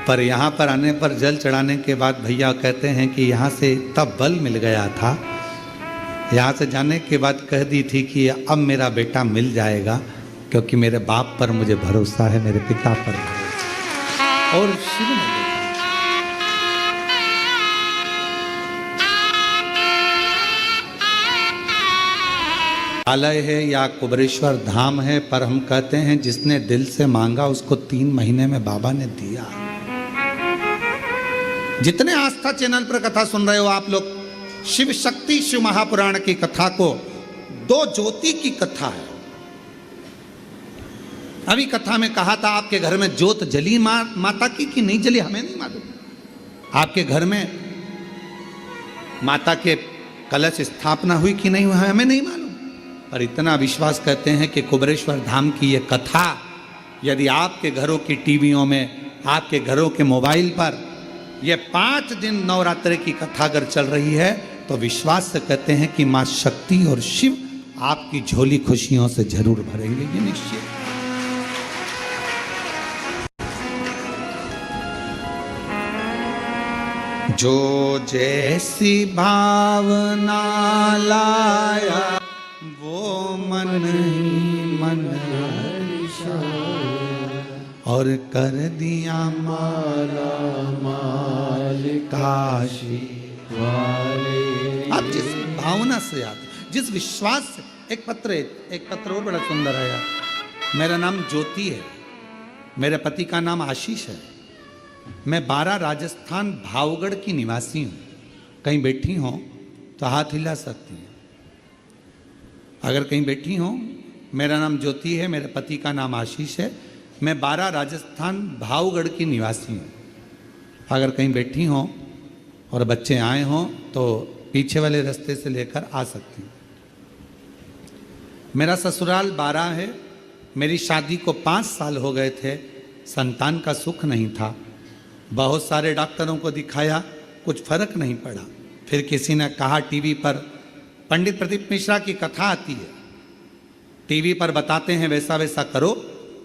पर यहाँ पर आने पर जल चढ़ाने के बाद भैया कहते हैं कि यहाँ से तब बल मिल गया था, यहाँ से जाने के बाद कह दी थी कि अब मेरा बेटा मिल जाएगा, क्योंकि मेरे बाप पर मुझे भरोसा है, मेरे पिता पर भरोसा। और शिव ने आलय है या कुबरेश्वर धाम है, पर हम कहते हैं जिसने दिल से मांगा उसको 3 महीने में बाबा ने दिया। जितने आस्था चैनल पर कथा सुन रहे हो आप लोग, शिव शक्ति शिव महापुराण की कथा को 2 ज्योति की कथा है। अभी कथा में कहा था आपके घर में ज्योत जली माता की कि नहीं जली हमें नहीं मालूम, आपके घर में माता के कलश स्थापना हुई कि नहीं हुई हमें नहीं मालूम, पर इतना विश्वास करते हैं कि कुबरेश्वर धाम की ये कथा यदि आपके घरों की टीवियों में, आपके घरों के मोबाइल पर ये 5 दिन नवरात्रि की कथा अगर चल रही है तो विश्वास से कहते हैं कि माँ शक्ति और शिव आपकी झोली खुशियों से जरूर भरेंगे, ये निश्चित। जो जैसी भावना लाया वो मन ही मन और कर दिया माला माल काशी वाले। आप जिस भावना से आते, जिस विश्वास से, एक पत्र और बड़ा सुंदर आया। मेरा नाम ज्योति है, मेरे पति का नाम आशीष है, मैं 12 राजस्थान भावगढ़ की निवासी हूँ। कहीं बैठी हो तो हाथ हिला सकती हैं। अगर कहीं बैठी हो, मेरा नाम ज्योति है, मेरे पति का नाम आशीष है, मैं 12 राजस्थान भावगढ़ की निवासी हूँ। अगर कहीं बैठी हो और बच्चे आए हों तो पीछे वाले रास्ते से लेकर आ सकते हैं। मेरा ससुराल 12 है। मेरी शादी को 5 साल हो गए थे, संतान का सुख नहीं था। बहुत सारे डॉक्टरों को दिखाया, कुछ फर्क नहीं पड़ा। फिर किसी ने कहा टीवी पर पंडित प्रदीप मिश्रा की कथा आती है, टीवी पर बताते हैं वैसा वैसा करो।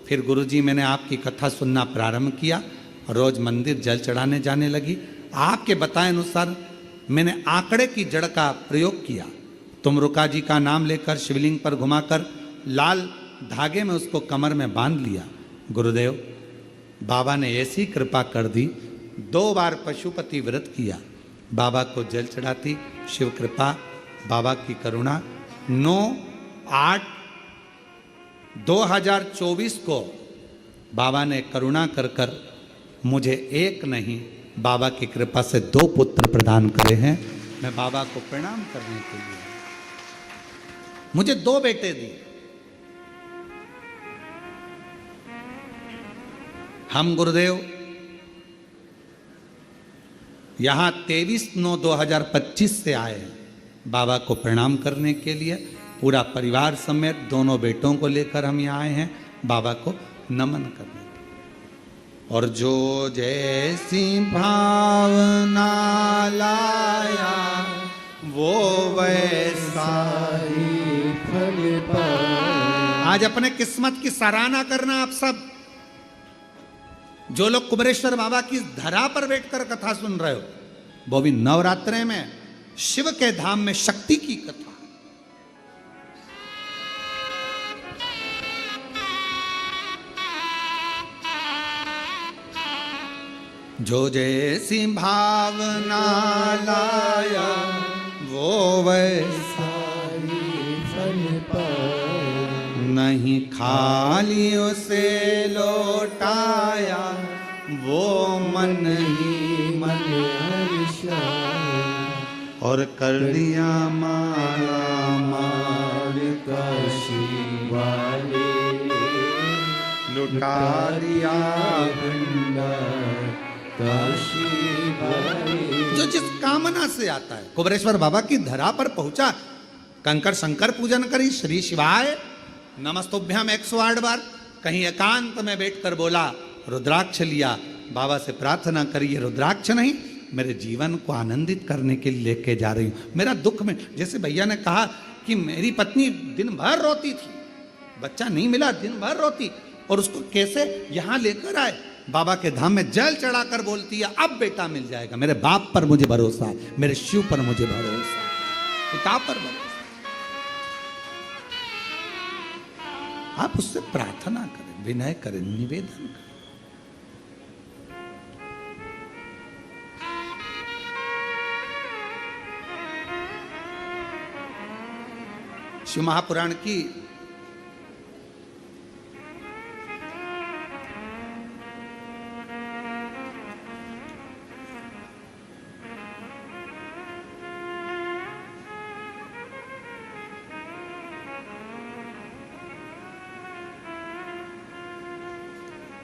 फिर गुरुजी मैंने आपकी कथा सुनना प्रारंभ किया, रोज मंदिर जल चढ़ाने जाने लगी। आपके बताए अनुसार मैंने आंकड़े की जड़ का प्रयोग किया। तुमरुका जी का नाम लेकर शिवलिंग पर घुमाकर लाल धागे में उसको कमर में बांध लिया। गुरुदेव बाबा ने ऐसी कृपा कर दी, 2 बार पशुपति व्रत किया, बाबा को जल चढ़ाती, शिव कृपा, बाबा की करुणा। 9/8/2024 को बाबा ने करुणा कर कर मुझे एक नहीं, बाबा की कृपा से 2 पुत्र प्रदान करे हैं। मैं बाबा को प्रणाम करने के लिए, मुझे 2 बेटे दिए। हम गुरुदेव यहां 23/9/2025 से आए हैं बाबा को प्रणाम करने के लिए। पूरा परिवार समेत 2 बेटों को लेकर हम यहाँ आए हैं बाबा को नमन करने। और जो जैसी भावना लाया वो वैसा ही फल पाए। आज अपने किस्मत की सराहना करना आप सब, जो लोग कुबेरेश्वर बाबा की धरा पर बैठकर कथा सुन रहे हो, वो भी नवरात्रे में शिव के धाम में शक्ति की कथा। जो जैसी भावना लाया वो वैसा ही फल पाए। नहीं खाली उसे लौटाया वो मन ही मन हर्षाए। और कर दिया माला माल काशी वाले लुटा दिया भंडार काशी वाले। जो जिस कामना से आता है, कुबेरेश्वर बाबा की धरा पर पहुंचा, कंकर शंकर पूजन करी, श्री शिवाय नमस्तुभ्यम 108 बार, कहीं एकांत में बैठकर बोला, रुद्राक्ष लिया, बाबा से प्रार्थना करी, ये रुद्राक्ष नहीं मेरे जीवन को आनंदित करने के लिए लेके जा रही हूं। मेरा दुख में, जैसे भैया ने कहा कि मेरी पत्नी दिन भर रोती थी, बच्चा नहीं मिला, दिन भर रोती, और उसको कैसे यहां लेकर आए, बाबा के धाम में जल चढ़ाकर बोलती है अब बेटा मिल जाएगा। मेरे बाप पर मुझे भरोसा है, मेरे शिव पर मुझे भरोसा है, पिता पर भरोसा। आप उससे प्रार्थना करें, विनय करें, निवेदन करें। शिव महापुराण की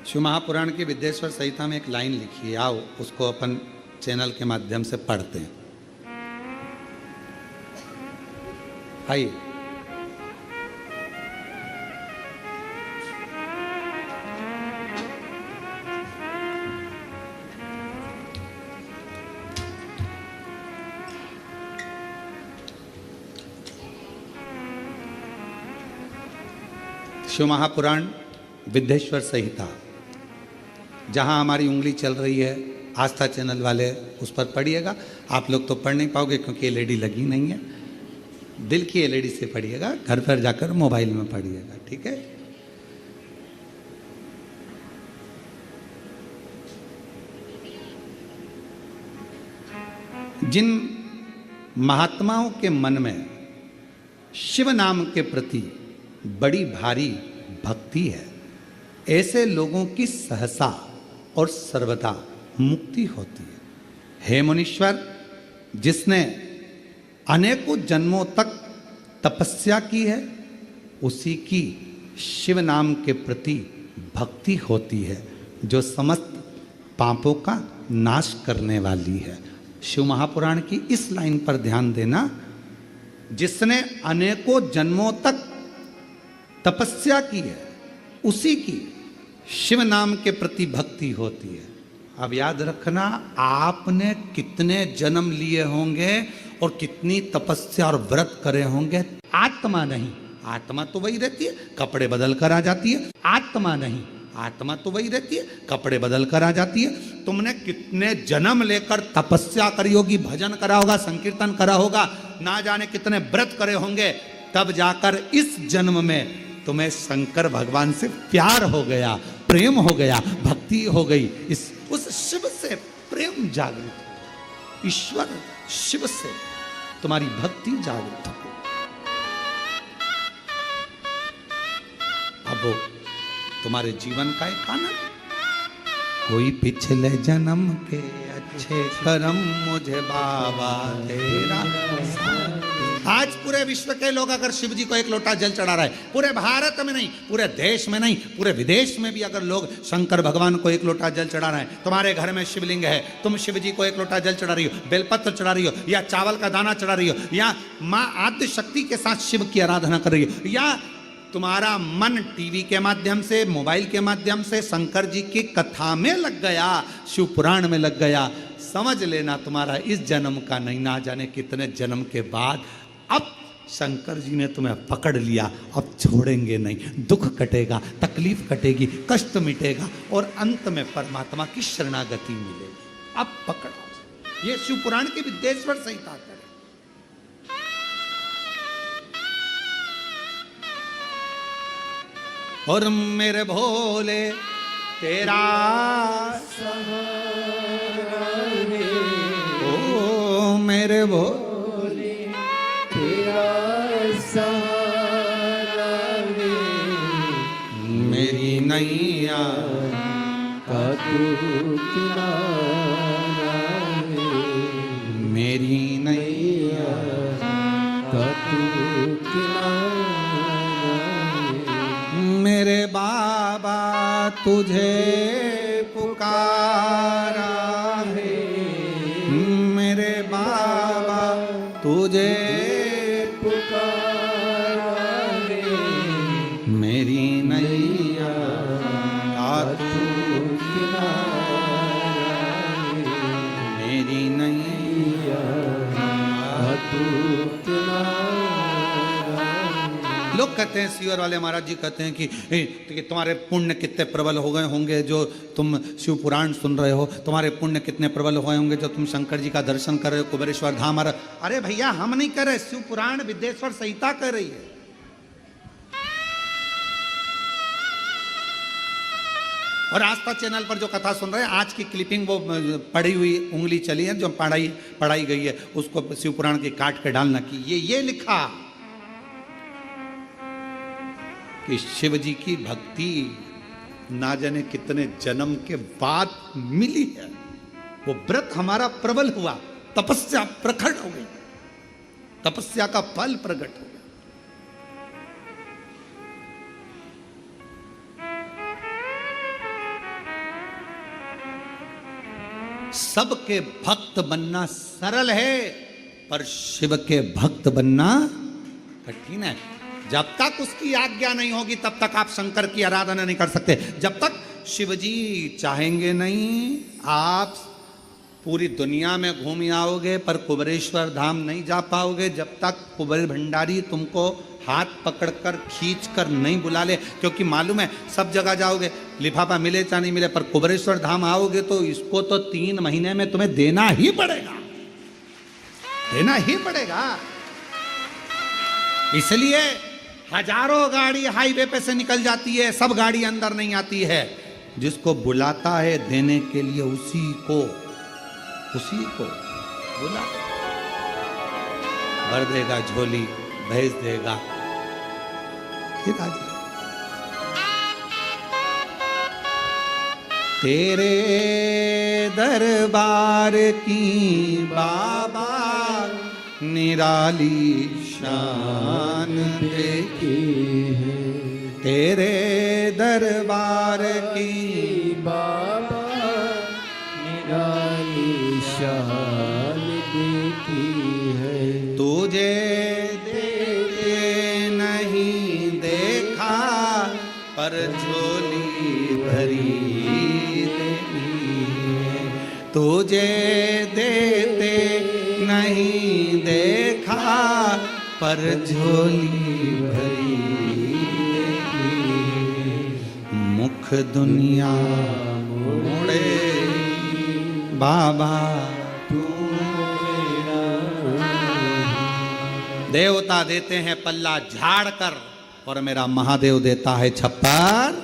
शिव महापुराण की विद्येश्वर संहिता में एक लाइन लिखी है, आओ उसको अपन चैनल के माध्यम से पढ़ते हैं। आइए। शिव महापुराण विद्येश्वर संहिता, जहाँ हमारी उंगली चल रही है, आस्था चैनल वाले उस पर पढ़िएगा। आप लोग तो पढ़ नहीं पाओगे क्योंकि एलईडी लगी नहीं है, दिल की एलईडी से पढ़िएगा, घर पर जाकर मोबाइल में पढ़िएगा, ठीक है। जिन महात्माओं के मन में शिव नाम के प्रति बड़ी भारी भक्ति है, ऐसे लोगों की सहसा और सर्वदा मुक्ति होती है। हे मुनीश्वर, जिसने अनेकों जन्मों तक तपस्या की है, उसी की शिव नाम के प्रति भक्ति होती है, जो समस्त पापों का नाश करने वाली है। शिव महापुराण की इस लाइन पर ध्यान देना, जिसने अनेकों जन्मों तक तपस्या की है उसी की शिव नाम के प्रति भक्ति होती है। अब याद रखना, आपने कितने जन्म लिए होंगे और कितनी तपस्या और व्रत करे होंगे, आत्मा नहीं। आत्मा तो वही रहती है, कपड़े बदल कर आ जाती है। आत्मा नहीं, आत्मा तो वही रहती है, कपड़े बदल कर आ जाती है। तुमने कितने जन्म लेकर तपस्या करी होगी, भजन करा होगा, संकीर्तन करा होगा, ना जाने कितने व्रत करे होंगे, तब जाकर इस जन्म में तुम्हें शंकर भगवान से प्यार हो गया, प्रेम हो गया, भक्ति हो गई। उस शिव से प्रेम जागृत हो, ईश्वर शिव से तुम्हारी भक्ति जागृत हो। अब वो तुम्हारे जीवन का एक आनंद, कोई पिछले जन्म के अच्छे कर्म मुझे बाबा तेरा। आज पूरे विश्व के लोग अगर शिव जी को एक लोटा जल चढ़ा रहे, पूरे भारत में नहीं, पूरे देश में नहीं, पूरे विदेश में भी अगर लोग शंकर भगवान को एक लोटा जल चढ़ा रहे हैं, तुम्हारे घर में शिवलिंग है, तुम शिव जी को एक लोटा जल चढ़ा रही हो, बेलपत्र चढ़ा रही हो, या चावल का दाना चढ़ा रही हो, या माँ आद्य शक्ति के साथ शिव की आराधना कर रही हो, या तुम्हारा मन टीवी के माध्यम से, मोबाइल के माध्यम से शंकर जी की कथा में लग गया, शिव पुराण में लग गया, समझ लेना तुम्हारा इस जन्म का नहीं, ना जाने कितने जन्म के बाद अब शंकर जी ने तुम्हें पकड़ लिया, अब छोड़ेंगे नहीं। दुख कटेगा, तकलीफ कटेगी, कष्ट मिटेगा और अंत में परमात्मा की शरणागति मिलेगी। अब पकड़ो, ये शिव पुराण की विद्येश्वर संहिता है। और मेरे भोले तेरा सहारा है, ओ मेरे भोले तेरा सहारा है, मेरी नैया का तू किनारा है, मेरी नैया का तू किनारा। मेरे बाबा तुझे पुकारा है, मेरे बाबा तुझे पुकारा है, मेरी नैया का तू किनारा है, मेरी नैया का तू किनारा। लोग कहते हैं, सीवर वाले महाराज जी कहते हैं कि तुम्हारे पुण्य कितने प्रबल हो गए होंगे जो तुम शिव पुराण सुन रहे हो, तुम्हारे पुण्य कितने प्रबल हो गए होंगे जो तुम शंकर जी का दर्शन कर रहे हो, कुबेरेश्वर धाम आ रहा। अरे भैया, हम नहीं कर रहे, शिव पुराण विद्येश्वर संहिता कर रही है। और आस्था चैनल पर जो कथा सुन रहे हैं, आज की क्लिपिंग वो पढ़ी हुई उंगली चली है, जो पढ़ाई गई है, उसको शिव पुराण की काट के डालना की ये लिखा कि शिव जी की भक्ति ना जाने कितने जन्म के बाद मिली है। वो व्रत हमारा प्रबल हुआ, तपस्या प्रकट हो गई, तपस्या का फल प्रकट हो गया। सबके भक्त बनना सरल है, पर शिव के भक्त बनना कठिन है। जब तक उसकी आज्ञा नहीं होगी तब तक आप शंकर की आराधना नहीं कर सकते। जब तक शिवजी चाहेंगे नहीं, आप पूरी दुनिया में घूम आओगे पर कुबेरेश्वर धाम नहीं जा पाओगे जब तक कुबेर भंडारी तुमको हाथ पकड़कर खींचकर नहीं बुला ले। क्योंकि मालूम है सब जगह जाओगे, लिफाफा मिले चाहे नहीं मिले, पर कुबेरेश्वर धाम आओगे तो इसको तो 3 महीने में तुम्हें देना ही पड़ेगा, देना ही पड़ेगा। इसलिए हजारों गाड़ी हाईवे पे से निकल जाती है, सब गाड़ी अंदर नहीं आती है। जिसको बुलाता है देने के लिए उसी को बुला, भर देगा झोली, भेज देगा, फिर आ जाए। तेरे दरबार की बाबा निराली शान देखी है, तेरे दरबार की बाबा निराली शान पर झोली भरी देनी है। तुझे देते नहीं देखा पर झोली भरी देनी है। मुख दुनिया मोड़े बाबा देवता देते हैं पल्ला झाड़ कर और मेरा महादेव देता है छप्पर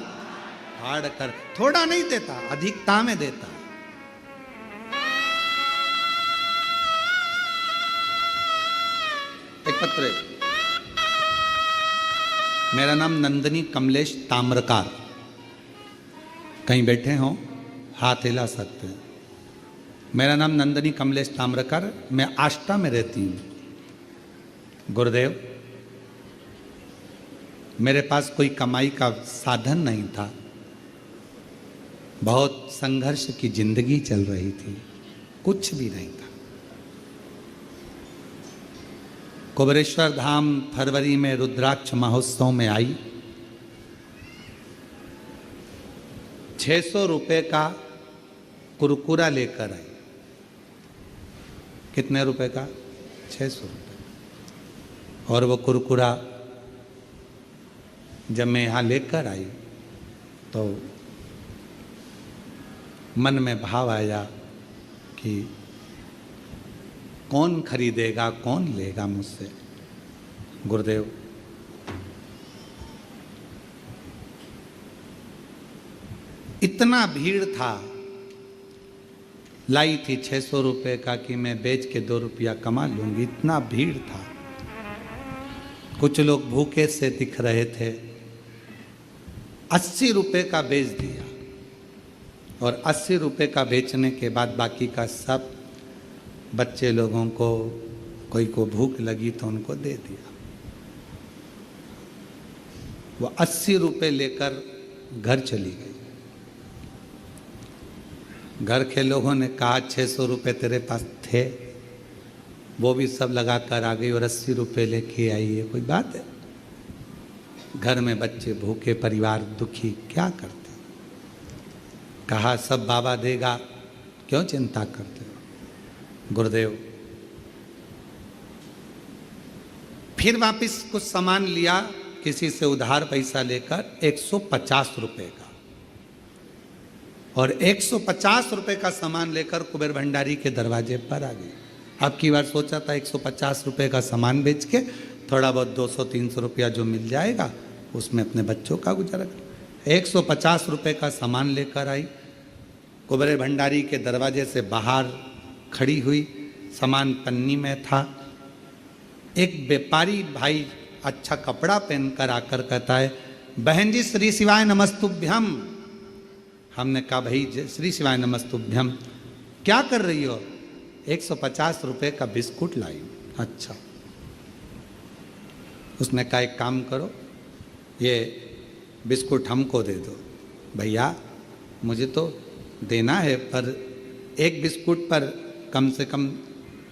फाड़ कर। थोड़ा नहीं देता, अधिकता में देता। एक पत्र, मेरा नाम नंदनी कमलेश ताम्रकार। कहीं बैठे हो हाथ हिला सकते हैं। मेरा नाम नंदनी कमलेश ताम्रकार, मैं आष्टा में रहती हूँ। गुरुदेव, मेरे पास कोई कमाई का साधन नहीं था, बहुत संघर्ष की जिंदगी चल रही थी, कुछ भी नहीं था। कुबेरेश्वर धाम फरवरी में रुद्राक्ष महोत्सव में आई। 600 रुपए का कुरकुरा लेकर आई। कितने रुपए का? 600 रुपए। और वो कुरकुरा जब मैं यहाँ लेकर आई तो मन में भाव आया कि कौन खरीदेगा, कौन लेगा मुझसे। गुरुदेव, इतना भीड़ था, लाई थी 600 रुपए का कि मैं बेच के 2 रुपया कमा लूंगी, इतना भीड़ था। कुछ लोग भूखे से दिख रहे थे। 80 रुपए का बेच दिया और 80 रुपए का बेचने के बाद बाकी का सब बच्चे लोगों को, कोई को भूख लगी तो उनको दे दिया। वो 80 रुपए लेकर घर चली गई। घर के लोगों ने कहा 600 रुपए तेरे पास थे, वो भी सब लगा कर आ गई और 80 रुपए लेके आई है। कोई बात है? घर में बच्चे भूखे, परिवार दुखी, क्या करते? कहा सब बाबा देगा, क्यों चिंता करते हो? गुरुदेव, फिर वापस कुछ सामान लिया किसी से उधार पैसा लेकर 150 रुपए का, और 150 रुपए का सामान लेकर कुबेर भंडारी के दरवाजे पर आ गई। अब की बार सोचा था 150 रुपए का सामान बेच के थोड़ा बहुत 200-300 रुपया जो मिल जाएगा उसमें अपने बच्चों का गुजारा कर। 150 रुपए का सामान लेकर आई, कुबेर भंडारी के दरवाजे से बाहर खड़ी हुई, सामान पन्नी में था। एक व्यापारी भाई अच्छा कपड़ा पहनकर आकर कहता है, बहन जी श्री शिवाय नमस्तुभ्यम। हमने कहा भाई श्री शिवाय नमस्तुभ्यम, क्या कर रही हो? 150 रुपए का बिस्कुट लाई। अच्छा। उसने कहा एक काम करो, ये बिस्कुट हमको दे दो। भैया मुझे तो देना है, पर एक बिस्कुट पर कम से कम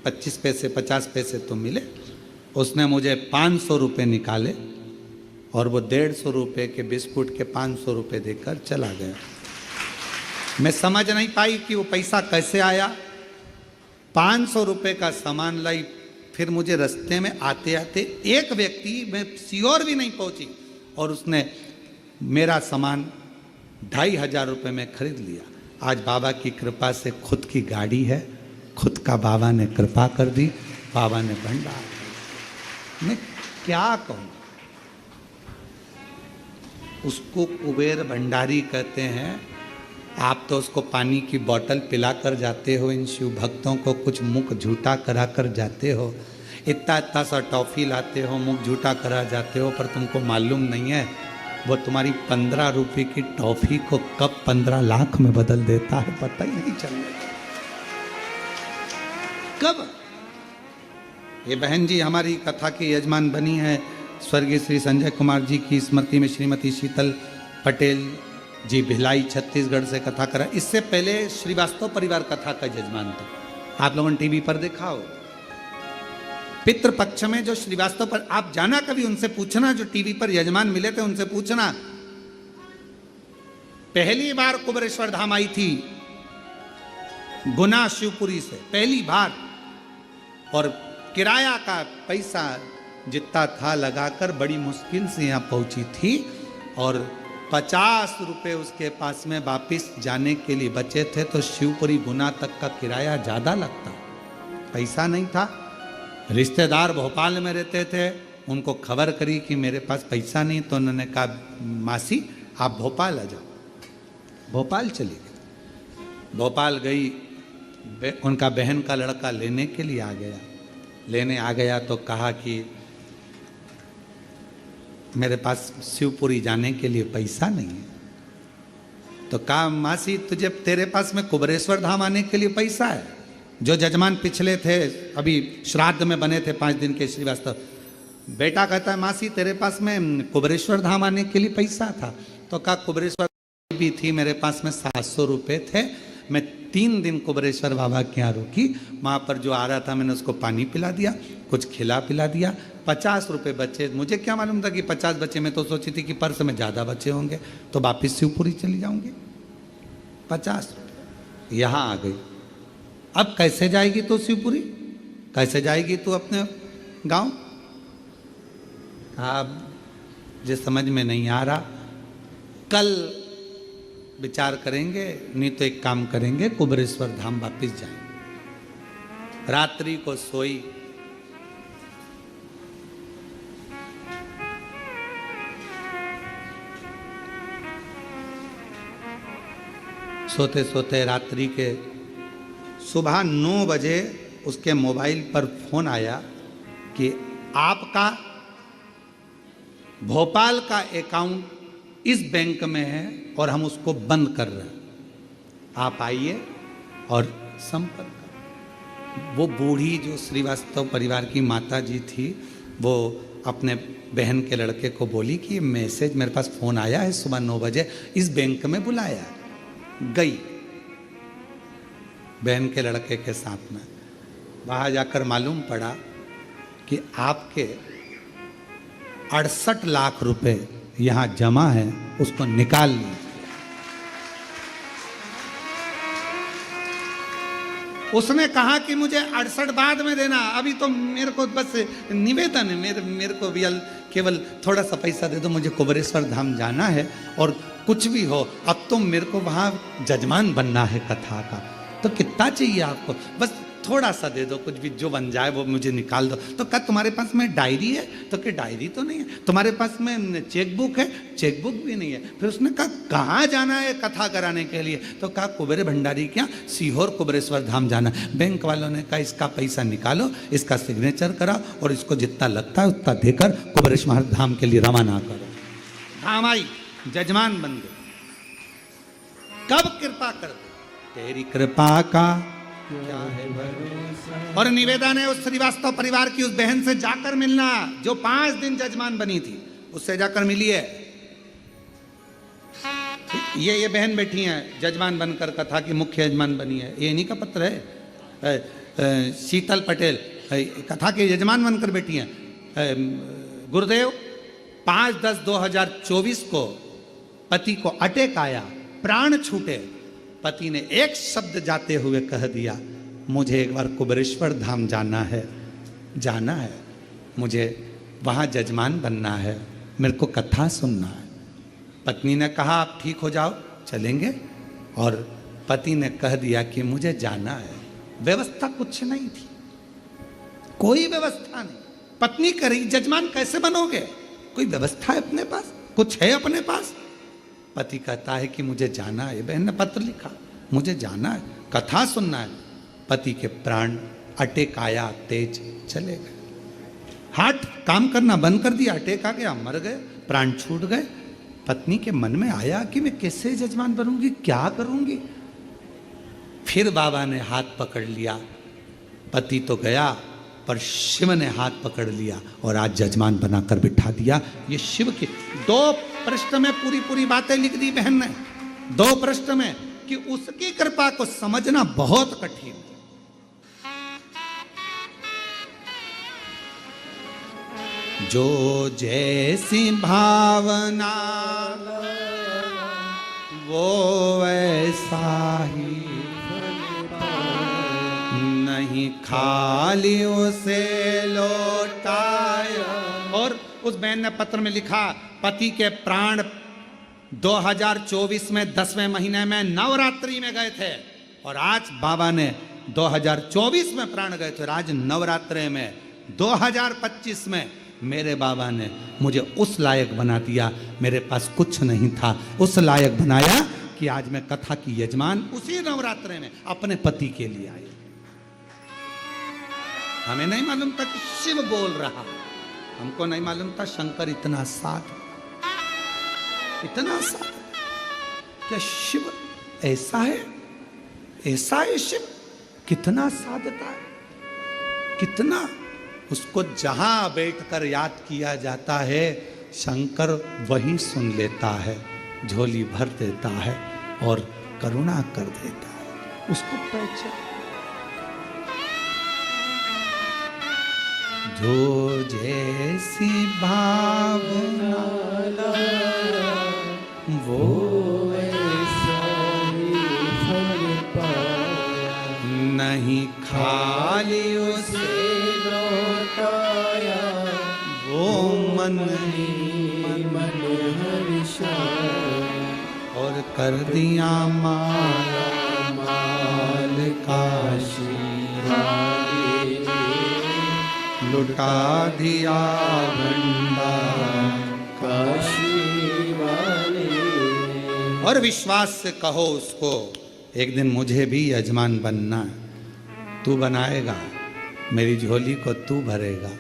25 पैसे 50 पैसे तो मिले। उसने मुझे 500 रुपये निकाले और वो 150 रुपये के बिस्कुट के 500 रुपये देकर चला गया। मैं समझ नहीं पाई कि वो पैसा कैसे आया। 500 रुपये का सामान लाई। फिर मुझे रास्ते में आते आते एक व्यक्ति, मैं श्योर भी नहीं पहुंची, और उसने मेरा सामान 2500 रुपये में खरीद लिया। आज बाबा की कृपा से खुद की गाड़ी है, खुद का बाबा ने कृपा कर दी, बाबा ने भंडार। मैं क्या कहूँ? उसको कुबेर भंडारी कहते हैं। आप तो उसको पानी की बोतल पिलाकर जाते हो, इन शिव भक्तों को कुछ मुख झूठा करा कर जाते हो, इतना इतना सा टॉफ़ी लाते हो, मुख झूठा करा जाते हो, पर तुमको मालूम नहीं है वो तुम्हारी 15 रुपये की टॉफ़ी को कब 15 लाख में बदल देता है, पता ही नहीं चल रहा। कब? ये बहन जी हमारी कथा की यजमान बनी है, स्वर्गीय श्री संजय कुमार जी की स्मृति में श्रीमती शीतल पटेल जी भिलाई छत्तीसगढ़ से कथा करा। इससे पहले श्रीवास्तव परिवार कथा का यजमान था, आप लोगों ने टीवी पर देखा हो। पितृपक्ष में जो श्रीवास्तव पर, आप जाना कभी उनसे पूछना, जो टीवी पर यजमान मिले थे उनसे पूछना, पहली बार कुबेरेश्वर धाम आई थी गुना शिवपुरी से, पहली बार। और किराया का पैसा जितना था लगाकर बड़ी मुश्किल से यहाँ पहुंची थी, और 50 रुपए उसके पास में वापिस जाने के लिए बचे थे। तो शिवपुरी गुना तक का किराया ज़्यादा लगता, पैसा नहीं था। रिश्तेदार भोपाल में रहते थे, उनको खबर करी कि मेरे पास पैसा नहीं, तो उन्होंने कहा मासी आप भोपाल आ जाओ। भोपाल चली गई। भोपाल गई, उनका बहन का लड़का लेने के लिए आ गया। लेने आ गया तो कहा कि मेरे पास शिवपुरी जाने के लिए पैसा नहीं है। तो कहा मासी तुझे, तेरे पास में कुबेरेश्वर धाम आने के लिए पैसा है। जो जजमान पिछले थे, अभी श्राद्ध में बने थे 5 दिन के श्रीवास्तव, बेटा कहता है मासी तेरे पास में कुबेरेश्वर धाम आने के लिए पैसा था। तो कहा कुबेरेश्वर भी थी, मेरे पास में 700 रुपये थे। मैं 3 दिन कुबेरेश्वर बाबा के यहाँ रुकी, वहाँ पर जो आ रहा था मैंने उसको पानी पिला दिया, कुछ खिला पिला दिया। 50 रुपये बचे, मुझे क्या मालूम था कि 50 बचे। मैं तो सोची थी कि पर्स में ज़्यादा बचे होंगे तो वापिस शिवपुरी चली जाऊंगी। 50 रुपये यहाँ आ गई। अब कैसे जाएगी तू शिवपुरी, कैसे जाएगी तू अपने गांव? अब जो समझ में नहीं आ रहा, कल विचार करेंगे, नहीं तो एक काम करेंगे कुबेरेश्वर धाम वापिस जाएंगे। रात्रि को सोई, सोते सोते रात्रि के सुबह 9 बजे उसके मोबाइल पर फोन आया कि आपका भोपाल का अकाउंट इस बैंक में है और हम उसको बंद कर रहे हैं, आप आइए और संपर्क करें। वो बूढ़ी जो श्रीवास्तव परिवार की माता जी थी, वो अपने बहन के लड़के को बोली कि ये मैसेज मेरे पास फ़ोन आया है सुबह 9 बजे, इस बैंक में बुलाया है। गई बहन के लड़के के साथ में, वहाँ जाकर मालूम पड़ा कि आपके 68 लाख रुपए यहाँ जमा है, उसको निकाल लीजिए। उसने कहा कि मुझे 68 बाद में देना, अभी तो मेरे को बस निवेदन है, मेरे को भी केवल थोड़ा सा पैसा दे दो, मुझे कुबेरेश्वर धाम जाना है और कुछ भी हो, अब तो मेरे को वहाँ जजमान बनना है कथा का। तो कितना चाहिए आपको? बस थोड़ा सा दे दो, कुछ भी जो बन जाए वो मुझे निकाल दो। तो क्या तुम्हारे पास में डायरी है? तो क्या डायरी तो नहीं है। तुम्हारे पास में चेकबुक है? चेकबुक भी नहीं है। फिर उसने कहा कहाँ जाना है कथा कराने के लिए? तो कहा कुबेर भंडारी क्या सीहोर कुबेरेश्वर धाम जाना। बैंक वालों ने कहा इसका पैसा निकालो, इसका सिग्नेचर कराओ और इसको जितना लगता है उतना देकर कुबेरेश्वर धाम के लिए रवाना करो। धाम आई, जजमान बन गए। कब कृपा कर तेरी कृपा का क्या है भरोसा। और निवेदन है उस श्रीवास्तव परिवार की उस बहन से जाकर मिलना जो 5 दिन जजमान बनी थी, उससे जाकर मिलिए। ये बहन बैठी है जजमान बनकर, कथा की मुख्य यजमान बनी है। ये इन्हीं का पत्र है। शीतल पटेल कथा के यजमान बनकर बैठी हैं। गुरुदेव 5/10/2024 को पति को अटैक आया, प्राण छूटे। पति ने एक शब्द जाते हुए कह दिया, मुझे एक बार कुबेरेश्वर धाम जाना है, मुझे वहाँ जजमान बनना है, मेरे को कथा सुनना है। पत्नी ने कहा आप ठीक हो जाओ, चलेंगे। और पति ने कह दिया कि मुझे जाना है। व्यवस्था कुछ नहीं थी, कोई व्यवस्था नहीं। पत्नी कह रही जजमान कैसे बनोगे? कोई व्यवस्था है अपने पास? कुछ है अपने पास? पति कहता है कि मुझे जाना है। बहन ने पत्र लिखा, मुझे जाना है, कथा सुनना है। पति के प्राण अटैक आया, तेज चले गए। हार्ट काम करना बंद कर दिया, अटैक आ गया, मर गए, प्राण छूट गए। पत्नी के मन में आया कि मैं कैसे जजमान बनूंगी, क्या करूंगी। फिर बाबा ने हाथ पकड़ लिया। पति तो गया पर शिव ने हाथ पकड़ लिया और आज जजमान बनाकर बिठा दिया। ये शिव की 2 पृष्ठ में पूरी बातें लिख दी बहन ने, 2 पृष्ठ में, कि उसकी कृपा को समझना बहुत कठिन है। जो जैसी भावना वो ऐसा ही नहीं खाली उसे लौटाया। और उस बहन ने पत्र में लिखा, पति के प्राण 2024 में 10वें महीने में नवरात्रि में गए थे और आज बाबा ने 2024 में प्राण गए थे, आज नवरात्रि में 2025 में मेरे बाबा ने मुझे उस लायक बना दिया। मेरे पास कुछ नहीं था, उस लायक बनाया कि आज मैं कथा की यजमान उसी नवरात्रि में अपने पति के लिए आई। हमें नहीं मालूम था कि शिव बोल रहा, हमको नहीं मालूम था शंकर इतना साध, इतना साध। क्या शिव ऐसा है? ऐसा है शिव, कितना साधता है, कितना उसको जहां बैठकर याद किया जाता है शंकर वही सुन लेता है, झोली भर देता है और करुणा कर देता है। उसको पहचान जो जैसी भावना वो ऐसा ही फल पाया, नहीं खाली उसे लौटाया, वो मन ही मन हर्षाया और कर दिया माला माल काशी, लुटा दिया भंडार काशी वाले। और विश्वास से कहो उसको, एक दिन मुझे भी यजमान बनना, तू बनाएगा, मेरी झोली को तू भरेगा,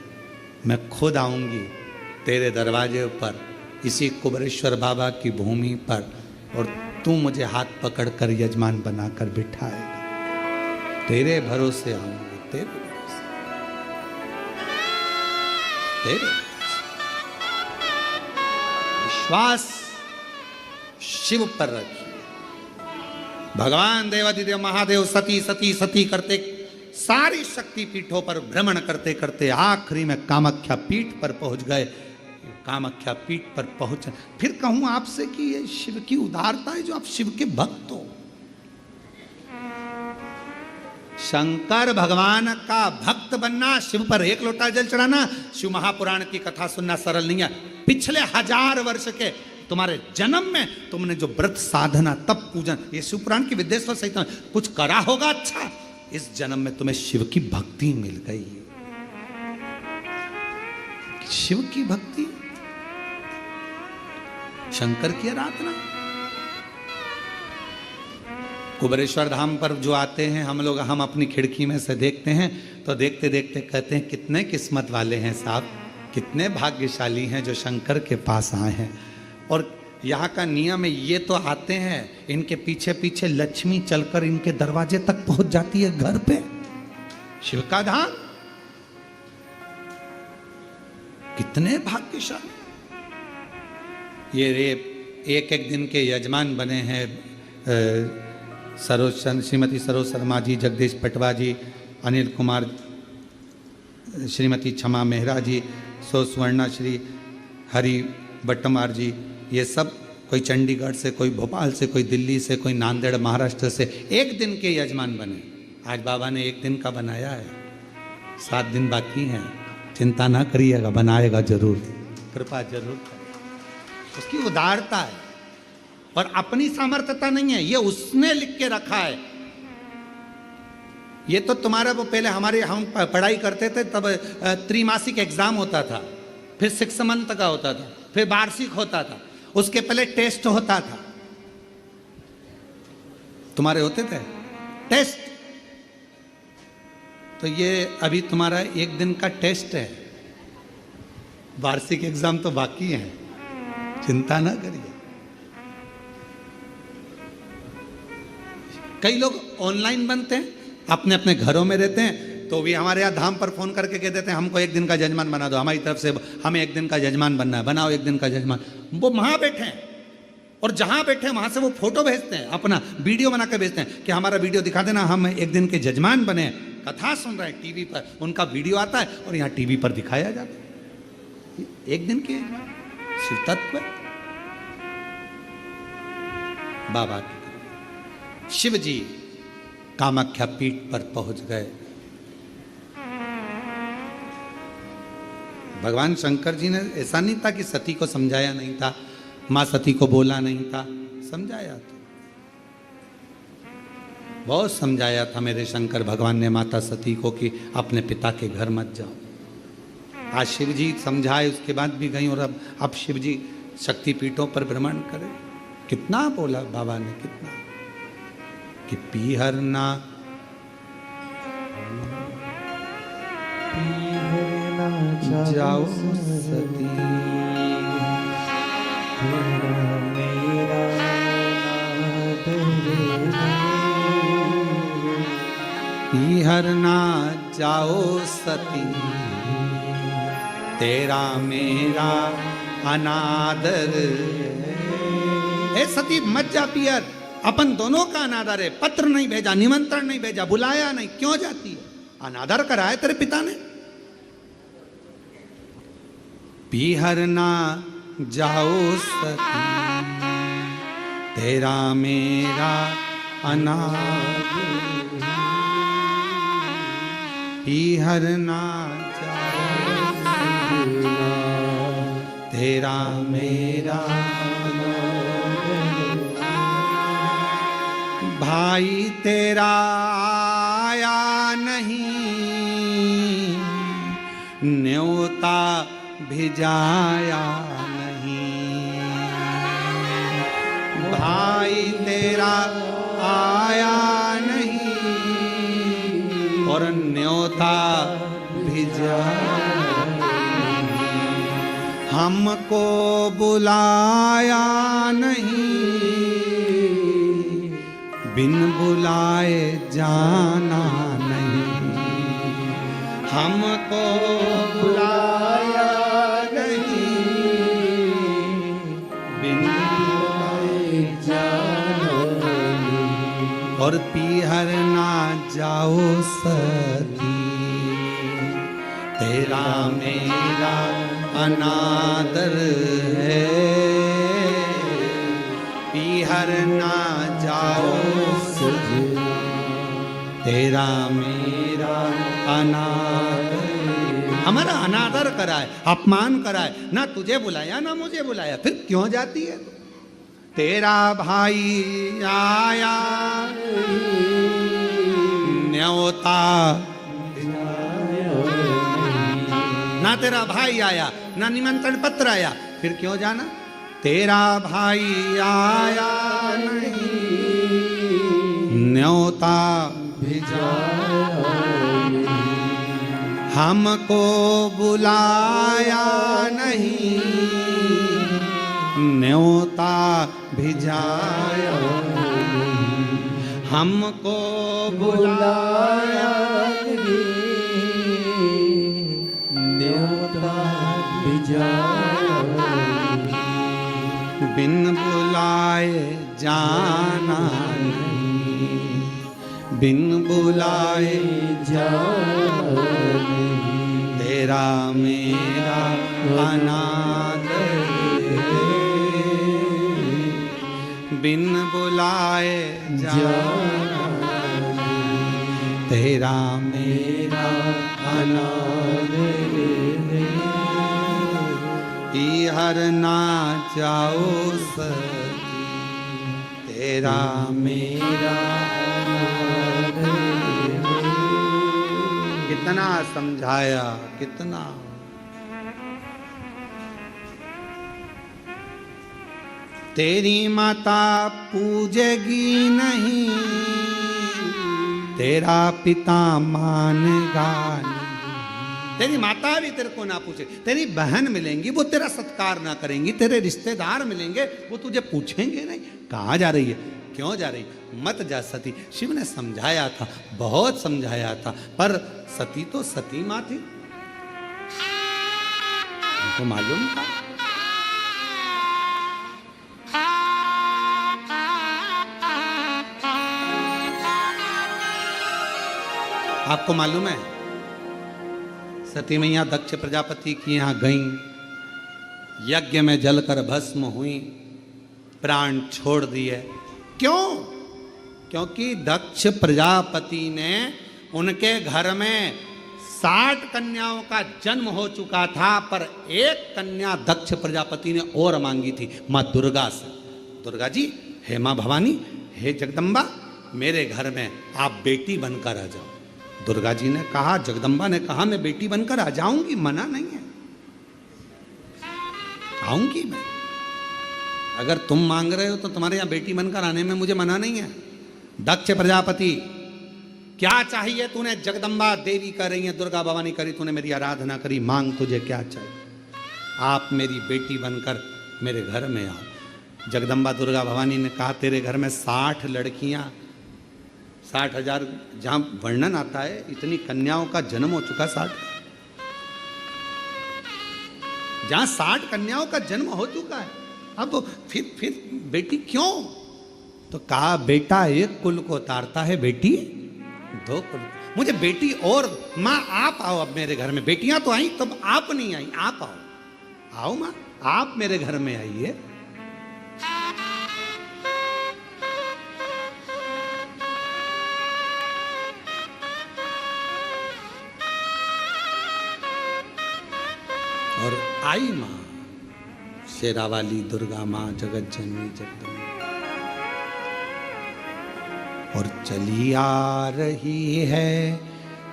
मैं खुद आऊंगी तेरे दरवाजे पर, इसी कुबरेश्वर बाबा की भूमि पर, और तू मुझे हाथ पकड़कर यजमान बनाकर बिठाएगा। तेरे भरोसे आऊंगी, तेरे भरोसे, तेरे विश्वास शिव पर रखिए। भगवान देवादिदेव महादेव सती सती सती करते सारी शक्ति पीठों पर भ्रमण करते करते आखिरी में कामाख्या पीठ पर पहुंच गए। कामाख्या पीठ पर पहुंच, फिर कहूं आपसे कि ये शिव की उदारता है जो आप शिव के भक्त हो। शंकर भगवान का भक्त बनना, शिव पर एक लोटा जल चढ़ाना, शिव महापुराण की कथा सुनना सरल नहीं है। पिछले 1000 वर्ष के तुम्हारे जन्म में तुमने जो व्रत साधना तप पूजन, ये शिव पुराण की विद्येश्वर सहित कुछ करा होगा अच्छा, इस जन्म में तुम्हें शिव की भक्ति मिल गई। शिव की भक्ति, शंकर की आराधना। कुबरेश्वर धाम पर जो आते हैं हम लोग, हम अपनी खिड़की में से देखते हैं तो देखते देखते कहते हैं कितने किस्मत वाले हैं साहब, कितने भाग्यशाली हैं जो शंकर के पास आए हैं। और यहाँ का नियम है, ये तो आते हैं, इनके पीछे पीछे लक्ष्मी चलकर इनके दरवाजे तक पहुंच जाती है घर पे। शिव का धाम, कितने भाग्यशाली। ये एक एक दिन के यजमान बने हैं श्रीमती सरोज शर्मा जी, जगदीश पटवा जी, अनिल कुमार, श्रीमती क्षमा मेहरा जी, सुवर्णा श्री हरि बट्टमार जी, ये सब कोई चंडीगढ़ से, कोई भोपाल से, कोई दिल्ली से, कोई नांदेड़ महाराष्ट्र से एक दिन के यजमान बने। आज बाबा ने एक दिन का बनाया है, 7 दिन बाकी हैं, चिंता ना करिएगा, बनाएगा जरूर, कृपा जरूर करें। उसकी उदारता है और अपनी सामर्थ्यता नहीं है, ये उसने लिख के रखा है। ये तो तुम्हारा वो पहले हम पढ़ाई करते थे तब त्रिमासिक एग्जाम होता था, फिर 6 मंथ का होता था, फिर वार्षिक होता था, उसके पहले टेस्ट होता था। तुम्हारे होते थे टेस्ट, तो ये अभी तुम्हारा 1 दिन का टेस्ट है, वार्षिक एग्जाम तो बाकी है, चिंता ना करिए। कई लोग ऑनलाइन बनते हैं, अपने अपने घरों में रहते हैं, तो भी हमारे यहाँ धाम पर फोन करके कह देते हैं हमको 1 दिन का जजमान बना दो, हमारी तरफ से हमें 1 दिन का जजमान बनना है, बनाओ 1 दिन का जजमान। वो वहाँ बैठे हैं और जहाँ बैठे हैं वहाँ से वो फोटो भेजते हैं, अपना वीडियो बना के भेजते हैं कि हमारा वीडियो दिखा देना, हम 1 दिन के जजमान बने, कथा सुन रहे हैं टीवी पर, उनका वीडियो आता है और यहाँ टीवी पर दिखाया जाता है। 1 दिन के शिव तत्व बाबा की तरफ। शिव जी कामाख्या पीठ पर पहुंच गए। भगवान शंकर जी ने ऐसा नहीं था कि सती को समझाया नहीं था, मां सती को बोला नहीं था, समझाया था, बहुत समझाया था मेरे शंकर भगवान ने माता सती को कि अपने पिता के घर मत जाओ। आज शिव जी समझाए, उसके बाद भी गई, और अब शिव जी शक्तिपीठों पर भ्रमण करे। कितना बोला बाबा ने, कितना कि पीहरना जाओ सती, पीहरना जाओ सती, तेरा मेरा अनादर। ए सती मत जा पीहर, अपन दोनों का अनादर है। पत्र नहीं भेजा, निमंत्रण नहीं भेजा, बुलाया नहीं, क्यों जाती है? अनादर कराया तेरे पिता ने। पीहरना जाओ सती, तेरा मेरा अनादर। पीहरना जाओ सती, तेरा मेरा भाई तेरा आया नहीं, न्योता भिजाया नहीं। भाई तेरा आया नहीं और न्योता भिजाया नहीं। हमको बुलाया नहीं, बिन बुलाए जाना नहीं। हमको बुलाया नहीं, बिन बुलाए जाना नहीं। और पीहर ना जाओ सती, तेरा मेरा अनादर है। पीहर ना जाओ सती, तेरा मेरा अनादर। हमारा अनादर कराए, अपमान कराए, ना तुझे बुलाया ना मुझे बुलाया, फिर क्यों जाती है? तेरा भाई आया न्योता, ना तेरा भाई आया ना निमंत्रण पत्र आया, फिर क्यों जाना? तेरा भाई आया नहीं, न्योता भिजाया नहीं। हमको बुलाया नहीं, न्योता भिजाया नहीं। हमको बुलाया नहीं, न्योता भिजाया नहीं। बिन बुलाए जाना नहीं, बिन बुलाए जाना नहीं। तेरा मेरा अनादर है, बिन बुलाए जाना नहीं। तेरा मेरा अनादर है। पीहर ना जाओ सती, तेरा मेरा अनादर है। कितना समझाया, कितना। तेरी माता पूजेगी नहीं, तेरा पिता मानेगा नहीं। तेरी माता भी तेरे को ना पूछे, तेरी बहन मिलेंगी वो तेरा सत्कार ना करेंगी, तेरे रिश्तेदार मिलेंगे वो तुझे पूछेंगे नहीं कहाँ जा रही है, क्यों जा रही, मत जा सती। शिव ने समझाया था, बहुत समझाया था, पर सती तो सती माँ थी, उनको मालूम था। आपको मालूम है सती मैया दक्ष प्रजापति की यहाँ गईं, यज्ञ में जलकर भस्म हुई, प्राण छोड़ दिए, क्यों? क्योंकि दक्ष प्रजापति ने उनके घर में 60 कन्याओं का जन्म हो चुका था, पर एक कन्या दक्ष प्रजापति ने और मांगी थी, माँ दुर्गा से। दुर्गा जी, हे माँ भवानी, हे जगदम्बा, मेरे घर में आप बेटी बनकर आ जाओ। दुर्गा जी ने कहा, जगदम्बा ने कहा, मैं बेटी बनकर आ जाऊंगी, मना नहीं है, आऊंगी मैं। अगर तुम मांग रहे हो तो तुम्हारे यहां बेटी बनकर आने में मुझे मना नहीं है। दक्ष प्रजापति, क्या चाहिए तूने? जगदम्बा देवी कर रही है, दुर्गा भवानी करी, तूने मेरी आराधना करी, मांग तुझे क्या चाहिए? आप मेरी बेटी बनकर मेरे घर में आओ। जगदम्बा दुर्गा भवानी ने कहा, तेरे घर में 60 लड़कियां, 60,000 जहां वर्णन आता है, इतनी कन्याओं का जन्म हो चुका, 60, जहां 60 कन्याओं का जन्म हो चुका है, अब फिर बेटी क्यों? तो कहा, बेटा एक कुल को उतारता है, बेटी 2 कुल। मुझे बेटी और, माँ आप आओ अब मेरे घर में। बेटियां तो आई, तब आप नहीं आई, आप आओ, आओ माँ, आप मेरे घर में आइए। और आई माँ, शेरावाली दुर्गा माँ, जगत जननी जगदम्बा, और चली आ रही है,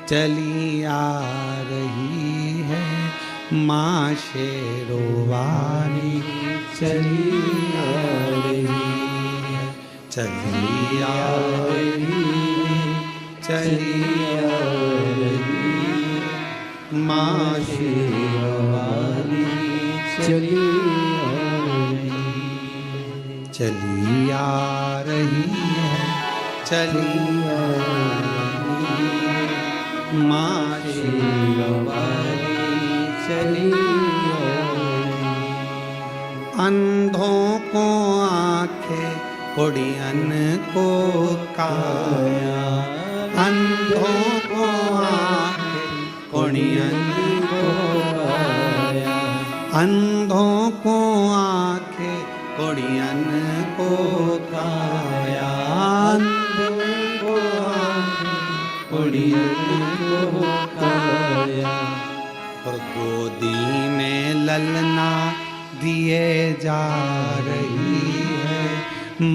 चली आ रही है माँ शेरोवाली, चली आ रही है, चली आ रही है, चली आ रही है माँ शेरोवाली, चली आ रही है, चली आ रही है माँ शेरोवाली, चली आ रही है। अंधों को आंखें, कुड़ियन को काया, अंधों को आंखें, कुड़ियन को काया, अंधों को आंखें, कुड़ियन को काया, अंधों को आंखें, कुड़ियन को काया। और गोदी में ललना दिए जा रही है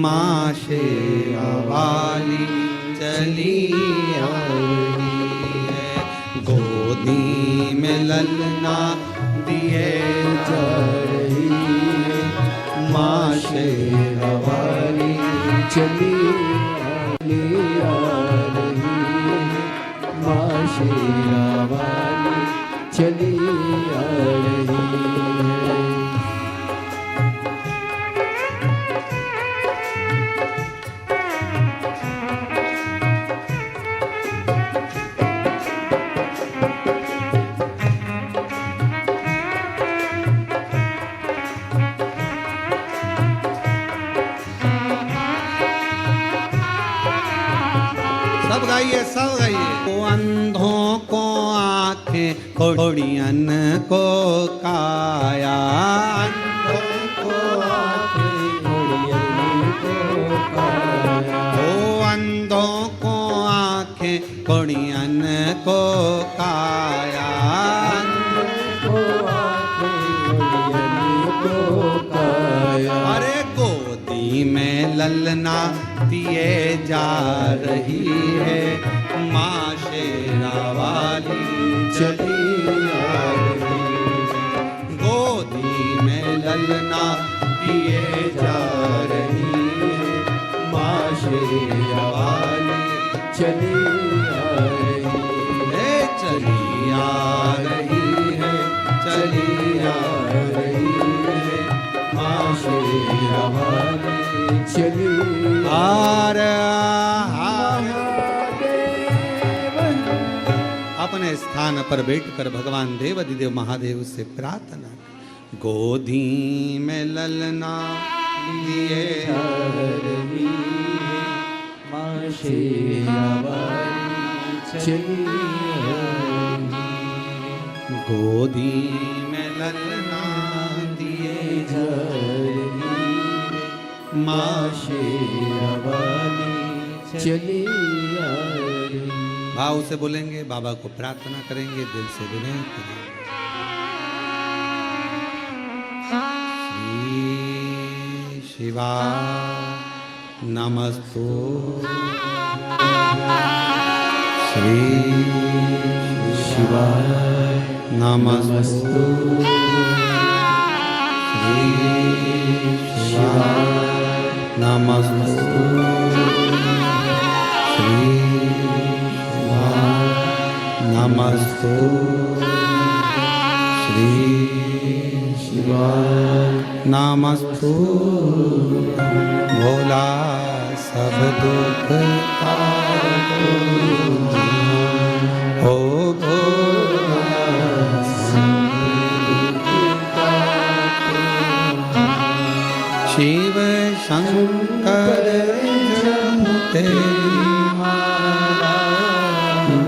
माँ शेरावाली, चली आ रही है। गोदी में ललना दिए जा रही है माँ शेरावाली, चली आ रही है माँ शेरावाली, चली आ रही है। सब गाइए, सब गाइए। वो अंधों को आंखें, कुड़ियन को काया, अंधों को आंखें, कुड़ियन को काया, ओ अंधों को आंखें, कुड़ियन को काया, अंधों को आंखें, कुड़ियन को काया। अरे गोदी में ललना दिए जा रही है माँ शेरावाली, चली आ रही है। गोदी में ललना दिए जा रही है माँ शेरावाली, चली आ रही है, चली आ रही है, चली आ रही है माँ शेरावाली, चली आ रही है। अपने स्थान पर बैठकर भगवान देवाधिदेव महादेव से प्रार्थना, गोदी में ललना दिए जा रही है माँ शेरावाली, चली आ रही है। गोदी में ललना दिए जा रही है माँ शेरवाली चली आई। भाव से बोलेंगे, बाबा को प्रार्थना करेंगे, दिल से विनय करेंगे। श्री शिवा नमस्तु, श्री शिवा नमस्तु, श्री शिवा नमस्तु, श्री शिवा नमस्तु, श्री शिवा नमस्तु। भोला सब दुख काटो, ओ भोला सब दुख काटो। शिव शंकर तेरी माला,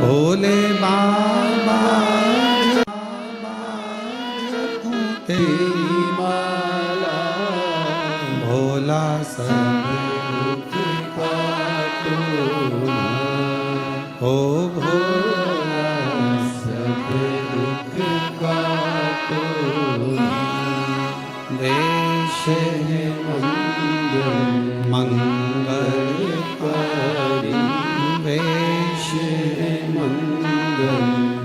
भोले बाबा तेरी माला, भोला सब दुख काटो, ओ भोला सब दुख काटो। देश मंगलकारी, देश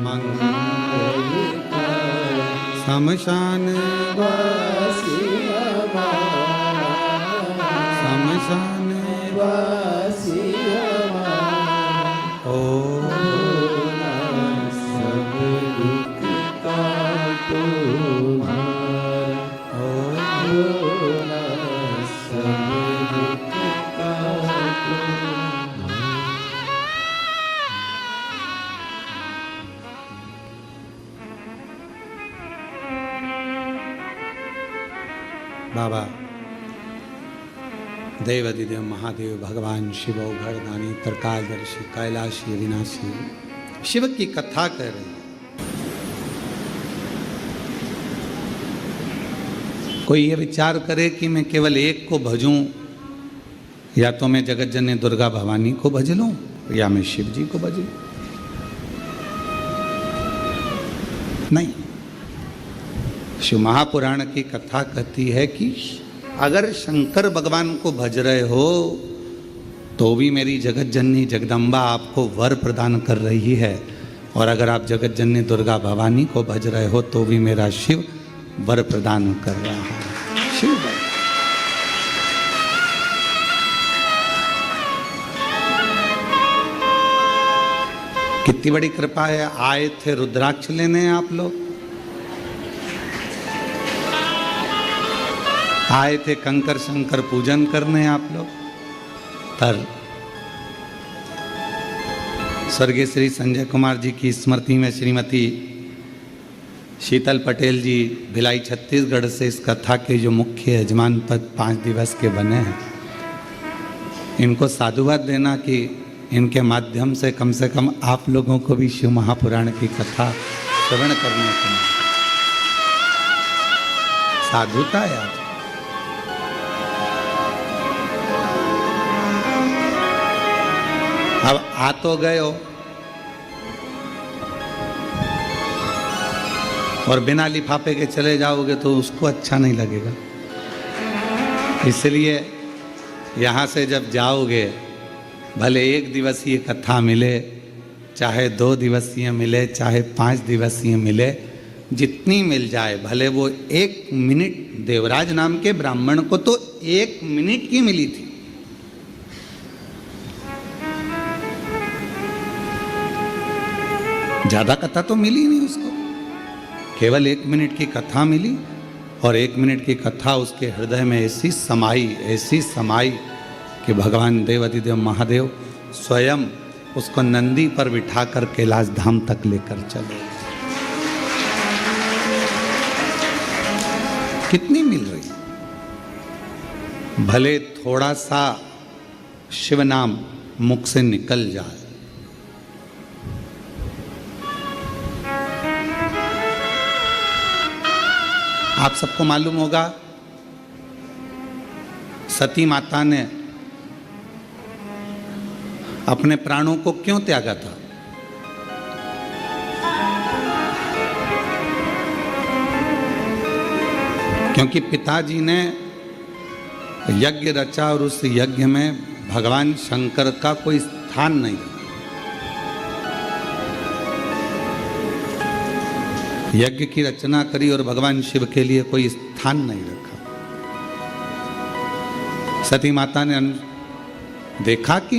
मंगलकारी, शमशान वासी हमारा, शमशान वासी हमारा, ओ भोला सब दुख काटो हमारा, ओ भोला सब दुख काटो। बाबा देवादिदेव महादेव भगवान शिव घरदानी त्रिकालदर्शी कैलाशी अविनाशी शिव की कथा कर रहे हैं। कोई ये विचार करे कि मैं केवल एक को भजूं, या तो मैं जगत जननी दुर्गा भवानी को भज लूं, या मैं शिव जी को भजूं। नहीं, शिव महापुराण की कथा कहती है कि अगर शंकर भगवान को भज रहे हो तो भी मेरी जगत जननी जगदम्बा आपको वर प्रदान कर रही है, और अगर आप जगत जननी दुर्गा भवानी को भज रहे हो तो भी मेरा शिव वर प्रदान कर रहा है। शिव वर। कितनी बड़ी कृपा है। आए थे रुद्राक्ष लेने आप लोग, आए थे कंकर शंकर पूजन करने आप लोग, पर स्वर्गीय श्री संजय कुमार जी की स्मृति में श्रीमती शीतल पटेल जी भिलाई छत्तीसगढ़ से इस कथा के जो मुख्य यजमान पद 5 दिवस के बने हैं, इनको साधुवाद देना कि इनके माध्यम से कम आप लोगों को भी शिव महापुराण की कथा श्रवण करने को मिले। साधुता है आज। अब आ तो गए हो और बिना लिफाफे के चले जाओगे तो उसको अच्छा नहीं लगेगा। इसलिए यहाँ से जब जाओगे, भले 1 दिवसीय कथा मिले, चाहे 2 दिवसीय मिले, चाहे 5 दिवसीय मिले, जितनी मिल जाए, भले वो 1 मिनट, देवराज नाम के ब्राह्मण को तो 1 मिनट की मिली थी। ज्यादा कथा तो मिली नहीं उसको, केवल 1 मिनट की कथा मिली, और 1 मिनट की कथा उसके हृदय में ऐसी समाई कि भगवान देवादिदेव महादेव स्वयं उसको नंदी पर बिठाकर कैलाश धाम तक लेकर चले। कितनी मिल रही, भले थोड़ा सा शिव नाम मुख से निकल जाए। आप सबको मालूम होगा सती माता ने अपने प्राणों को क्यों त्यागा था? क्योंकि पिताजी ने यज्ञ रचा और उस यज्ञ में भगवान शंकर का कोई स्थान नहीं रखा। यज्ञ की रचना करी और भगवान शिव के लिए कोई स्थान नहीं रखा। सती माता ने देखा कि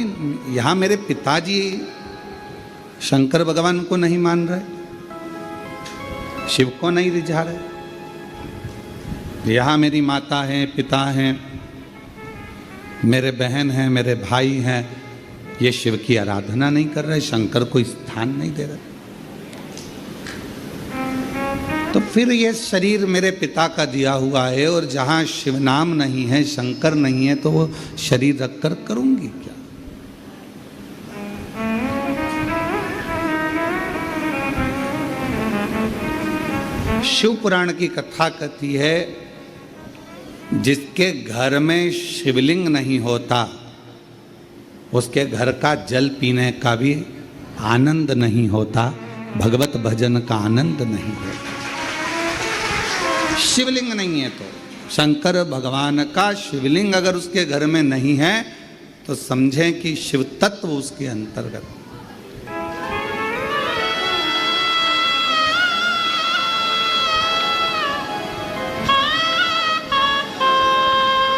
यहां मेरे पिताजी शंकर भगवान को नहीं मान रहे, शिव को नहीं रिझा रहे, यहाँ मेरी माता है, पिता हैं, मेरे बहन हैं, मेरे भाई हैं, ये शिव की आराधना नहीं कर रहे, शंकर को स्थान नहीं दे रहे। तो फिर ये शरीर मेरे पिता का दिया हुआ है और जहाँ शिव नाम नहीं है, शंकर नहीं है, तो वो शरीर रखकर करूंगी क्या? शिव पुराण की कथा कहती है जिसके घर में शिवलिंग नहीं होता उसके घर का जल पीने का भी आनंद नहीं होता, भगवत भजन का आनंद नहीं है। शिवलिंग नहीं है तो शंकर भगवान का शिवलिंग अगर उसके घर में नहीं है तो समझें कि शिव तत्व उसके अंतर्गत।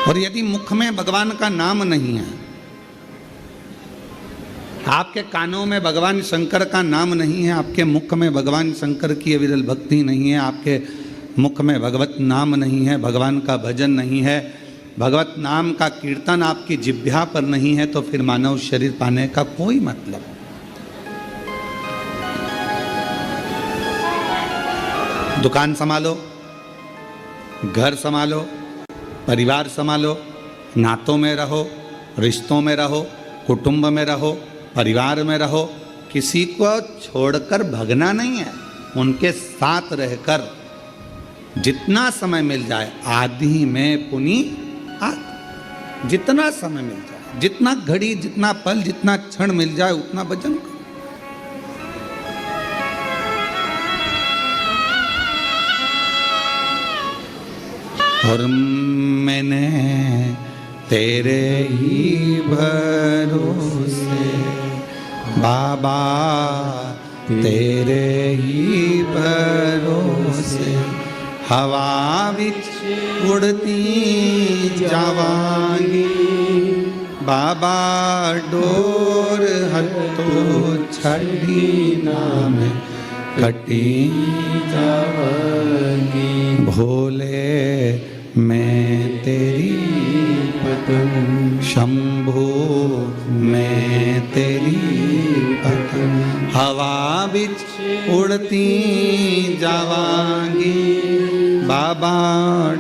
और यदि मुख में भगवान का नाम नहीं है, आपके कानों में भगवान शंकर का नाम नहीं है, आपके मुख में भगवान शंकर की अविरल भक्ति नहीं है, आपके मुख में भगवत नाम नहीं है, भगवान का भजन नहीं है, भगवत नाम का कीर्तन आपकी जिह्वा पर नहीं है, तो फिर मानव शरीर पाने का कोई मतलब। दुकान संभालो, घर संभालो, परिवार संभालो, नातों में रहो, रिश्तों में रहो, कुटुंब में रहो, परिवार में रहो, किसी को छोड़कर भगना नहीं है। उनके साथ रहकर जितना समय मिल जाए, आदि में पुनि आदि, जितना समय मिल जाए, जितना घड़ी, जितना पल, जितना क्षण मिल जाए उतना भजन करो। और मैंने तेरे ही भरोसे बाबा, तेरे ही भरोसे हवा विच उड़ती जावांगी बाबा, डोर हथों छड़ी नाम कटी जावांगी। भोले मैं तेरी पतन, शंभो मैं तेरी पतन, हवा बिच उड़ती जावांगी बाबा,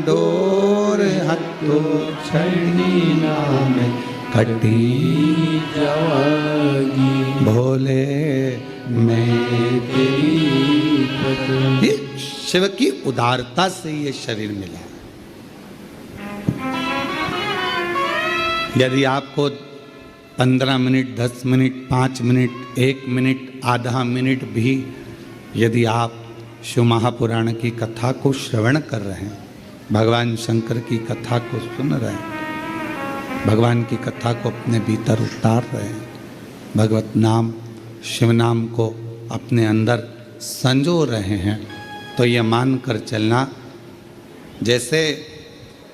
डोर हथों छड़ी नाम कटी जावांगी। भोले मैं तेरी पतन। शिव की उदारता से ये शरीर मिला। यदि आपको 15 मिनट, 10 मिनट, 5 मिनट, 1 मिनट, आधा मिनट भी यदि आप शिव महापुराण की कथा को श्रवण कर रहे हैं, भगवान शंकर की कथा को सुन रहे हैं, भगवान की कथा को अपने भीतर उतार रहे हैं, भगवत नाम, शिव नाम को अपने अंदर संजो रहे हैं, तो ये मान कर चलना जैसे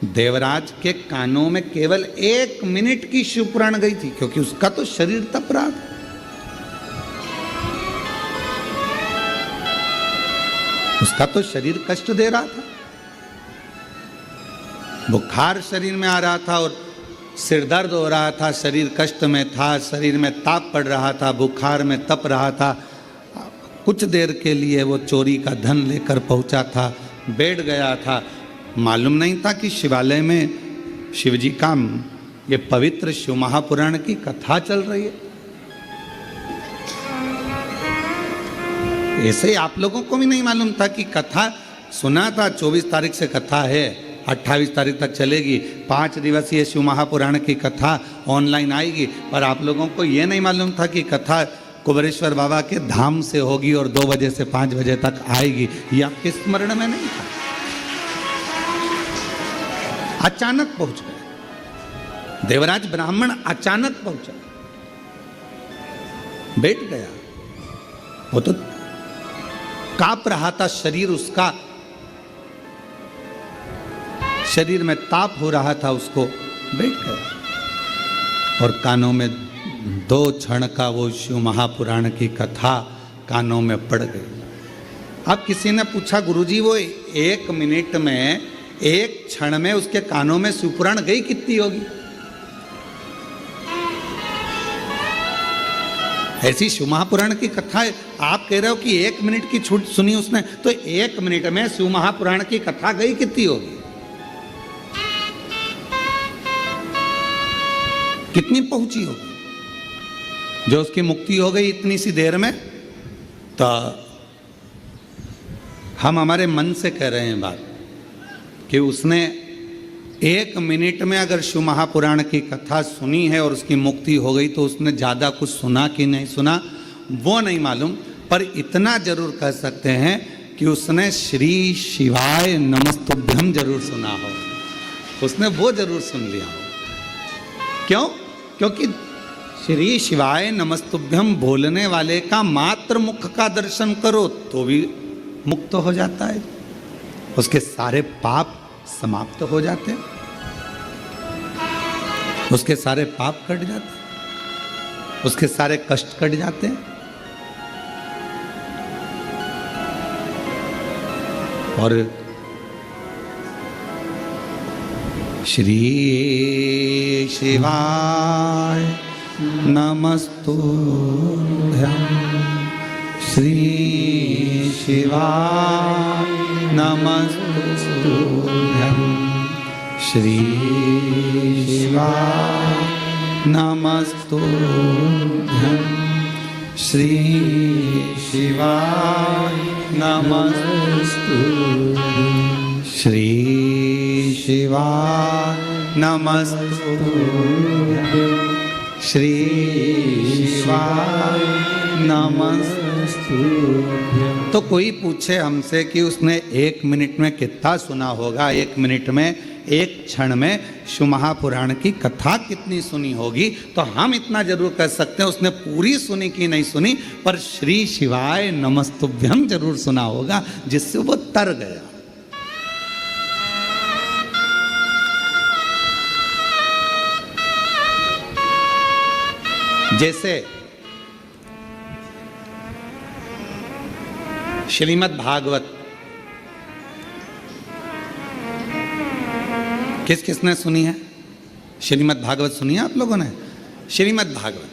देवराज के कानों में केवल 1 मिनट की शिव पुराण गई थी, क्योंकि उसका तो शरीर तप रहा था। उसका तो शरीर कष्ट दे रहा था, बुखार शरीर में आ रहा था और सिर दर्द हो रहा था, शरीर कष्ट में था, शरीर में ताप पड़ रहा था, बुखार में तप रहा था। कुछ देर के लिए वो चोरी का धन लेकर पहुंचा था, बैठ गया था, मालूम नहीं था कि शिवालय में शिवजी का ये पवित्र शिव महापुराण की कथा चल रही है। ऐसे आप लोगों को भी नहीं मालूम था कि कथा, सुना था 24 तारीख से कथा है, 28 तारीख तक चलेगी। 5 दिवसीय शिव महापुराण की कथा ऑनलाइन आएगी। पर आप लोगों को ये नहीं मालूम था कि कथा कुबेरेश्वर बाबा के धाम से होगी और 2 बजे से 5 बजे तक आएगी। ये आपके स्मरण में नहीं था, अचानक पहुंच गए। देवराज ब्राह्मण अचानक पहुंचा, बैठ गया। वो तो कांप रहा था शरीर उसका, शरीर में ताप हो रहा था उसको, बैठ गया और कानों में 2 क्षण का वो शिव महापुराण की कथा कानों में पड़ गई। अब किसी ने पूछा, गुरुजी वो 1 मिनट में, 1 क्षण में उसके कानों में शिवपुराण गई कितनी होगी? ऐसी शिव महापुराण की कथा है, आप कह रहे हो कि 1 मिनट की छूट सुनी उसने, तो 1 मिनट में शिव महापुराण की कथा गई कितनी होगी? कितनी पहुंची होगी? जो उसकी मुक्ति हो गई इतनी सी देर में। तो हम हमारे मन से कह रहे हैं बात कि उसने 1 मिनट में अगर शिव महापुराण की कथा सुनी है और उसकी मुक्ति हो गई, तो उसने ज़्यादा कुछ सुना कि नहीं सुना वो नहीं मालूम, पर इतना जरूर कह सकते हैं कि उसने श्री शिवाय नमस्तुभ्यम जरूर सुना हो, उसने वो जरूर सुन लिया हो। क्यों? क्योंकि श्री शिवाय नमस्तुभ्यम बोलने वाले का मात्र मुख का दर्शन करो तो भी मुक्त हो जाता है, उसके सारे पाप समाप्त हो जाते हैं, उसके सारे पाप कट जाते हैं, उसके सारे कष्ट कट जाते हैं। और श्री शिवाय नमस्तुभ्यं, श्री शिवाय नमस्तुभ्यं, श्री शिवाय नमस्तुभ्यं, श्री शिवाय नमस्तुभ्यं, श्री शिवाय नमस्तुभ्यं, श्री शिवाय नमस्तुभ्यं। तो कोई पूछे हमसे कि उसने 1 मिनट में कितना सुना होगा, 1 मिनट में, 1 क्षण में शिव महापुराण की कथा कितनी सुनी होगी, तो हम इतना जरूर कह सकते हैं उसने पूरी सुनी कि नहीं सुनी, पर श्री शिवाय नमस्तुभ्यम जरूर सुना होगा, जिससे वो तर गया। जैसे श्रीमद् भागवत किस किसने सुनी है? श्रीमद् भागवत सुनी है आप लोगों ने? श्रीमद् भागवत,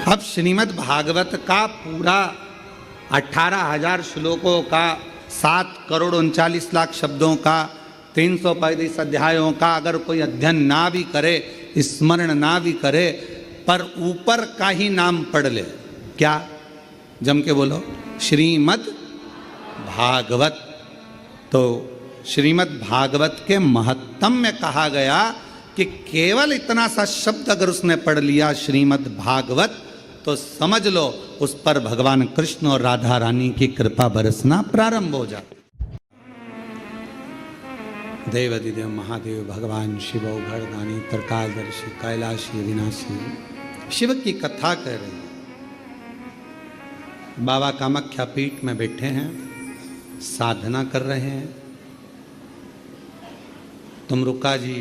अब श्रीमद् भागवत का पूरा 18,000 श्लोकों का, 7,39,00,000 शब्दों का, 335 अध्यायों का अगर कोई अध्ययन ना भी करे, स्मरण ना भी करे, पर ऊपर का ही नाम पढ़ ले, क्या? जम के बोलो, श्रीमद् भागवत। तो श्रीमद् भागवत के महत्तम में कहा गया कि केवल इतना सा शब्द अगर उसने पढ़ लिया श्रीमद् भागवत, तो समझ लो उस पर भगवान कृष्ण और राधा रानी की कृपा बरसना प्रारंभ हो जाती। देवाधिदेव महादेव भगवान शिव घरदानी त्रिकालदर्शी कैलाशी अविनाशी शिव की कथा कर रहे हैं। बाबा कामाख्या पीठ में बैठे हैं, साधना कर रहे हैं। तुमरुका जी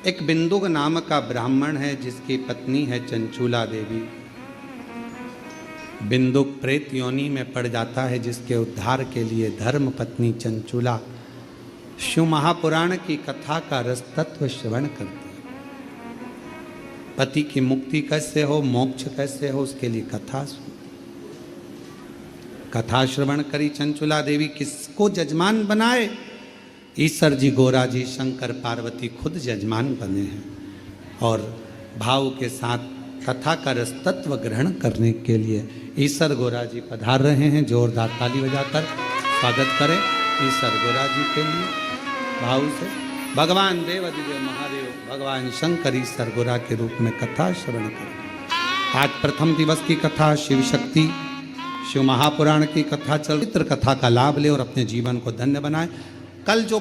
एक बिंदुक नाम का ब्राह्मण है जिसकी पत्नी है चंचूला देवी। बिंदुक प्रेत योनि में पड़ जाता है, जिसके उद्धार के लिए धर्म पत्नी चंचूला शिव महापुराण की कथा का रस तत्व श्रवण करती है। पति की मुक्ति कैसे हो, मोक्ष कैसे हो, उसके लिए कथा श्रवण करी चंचूला देवी। किसको जजमान बनाए? ईश्वर जी, गोरा जी, शंकर पार्वती खुद जजमान बने हैं और भाव के साथ कथा का रस तत्व ग्रहण करने के लिए ईश्वर गोरा जी पधार रहे हैं। जोरदार ताली बजाकर स्वागत करें ईश्वर गोरा जी के लिए भाव से। भगवान देव दिव्य महादेव भगवान शंकर ईश्वर गोरा के रूप में कथा श्रवण करें। आज प्रथम दिवस की कथा शिव शक्ति शिव महापुराण की कथा चल। चित्र कथा का लाभ ले और अपने जीवन को धन्य बनाए। कल जो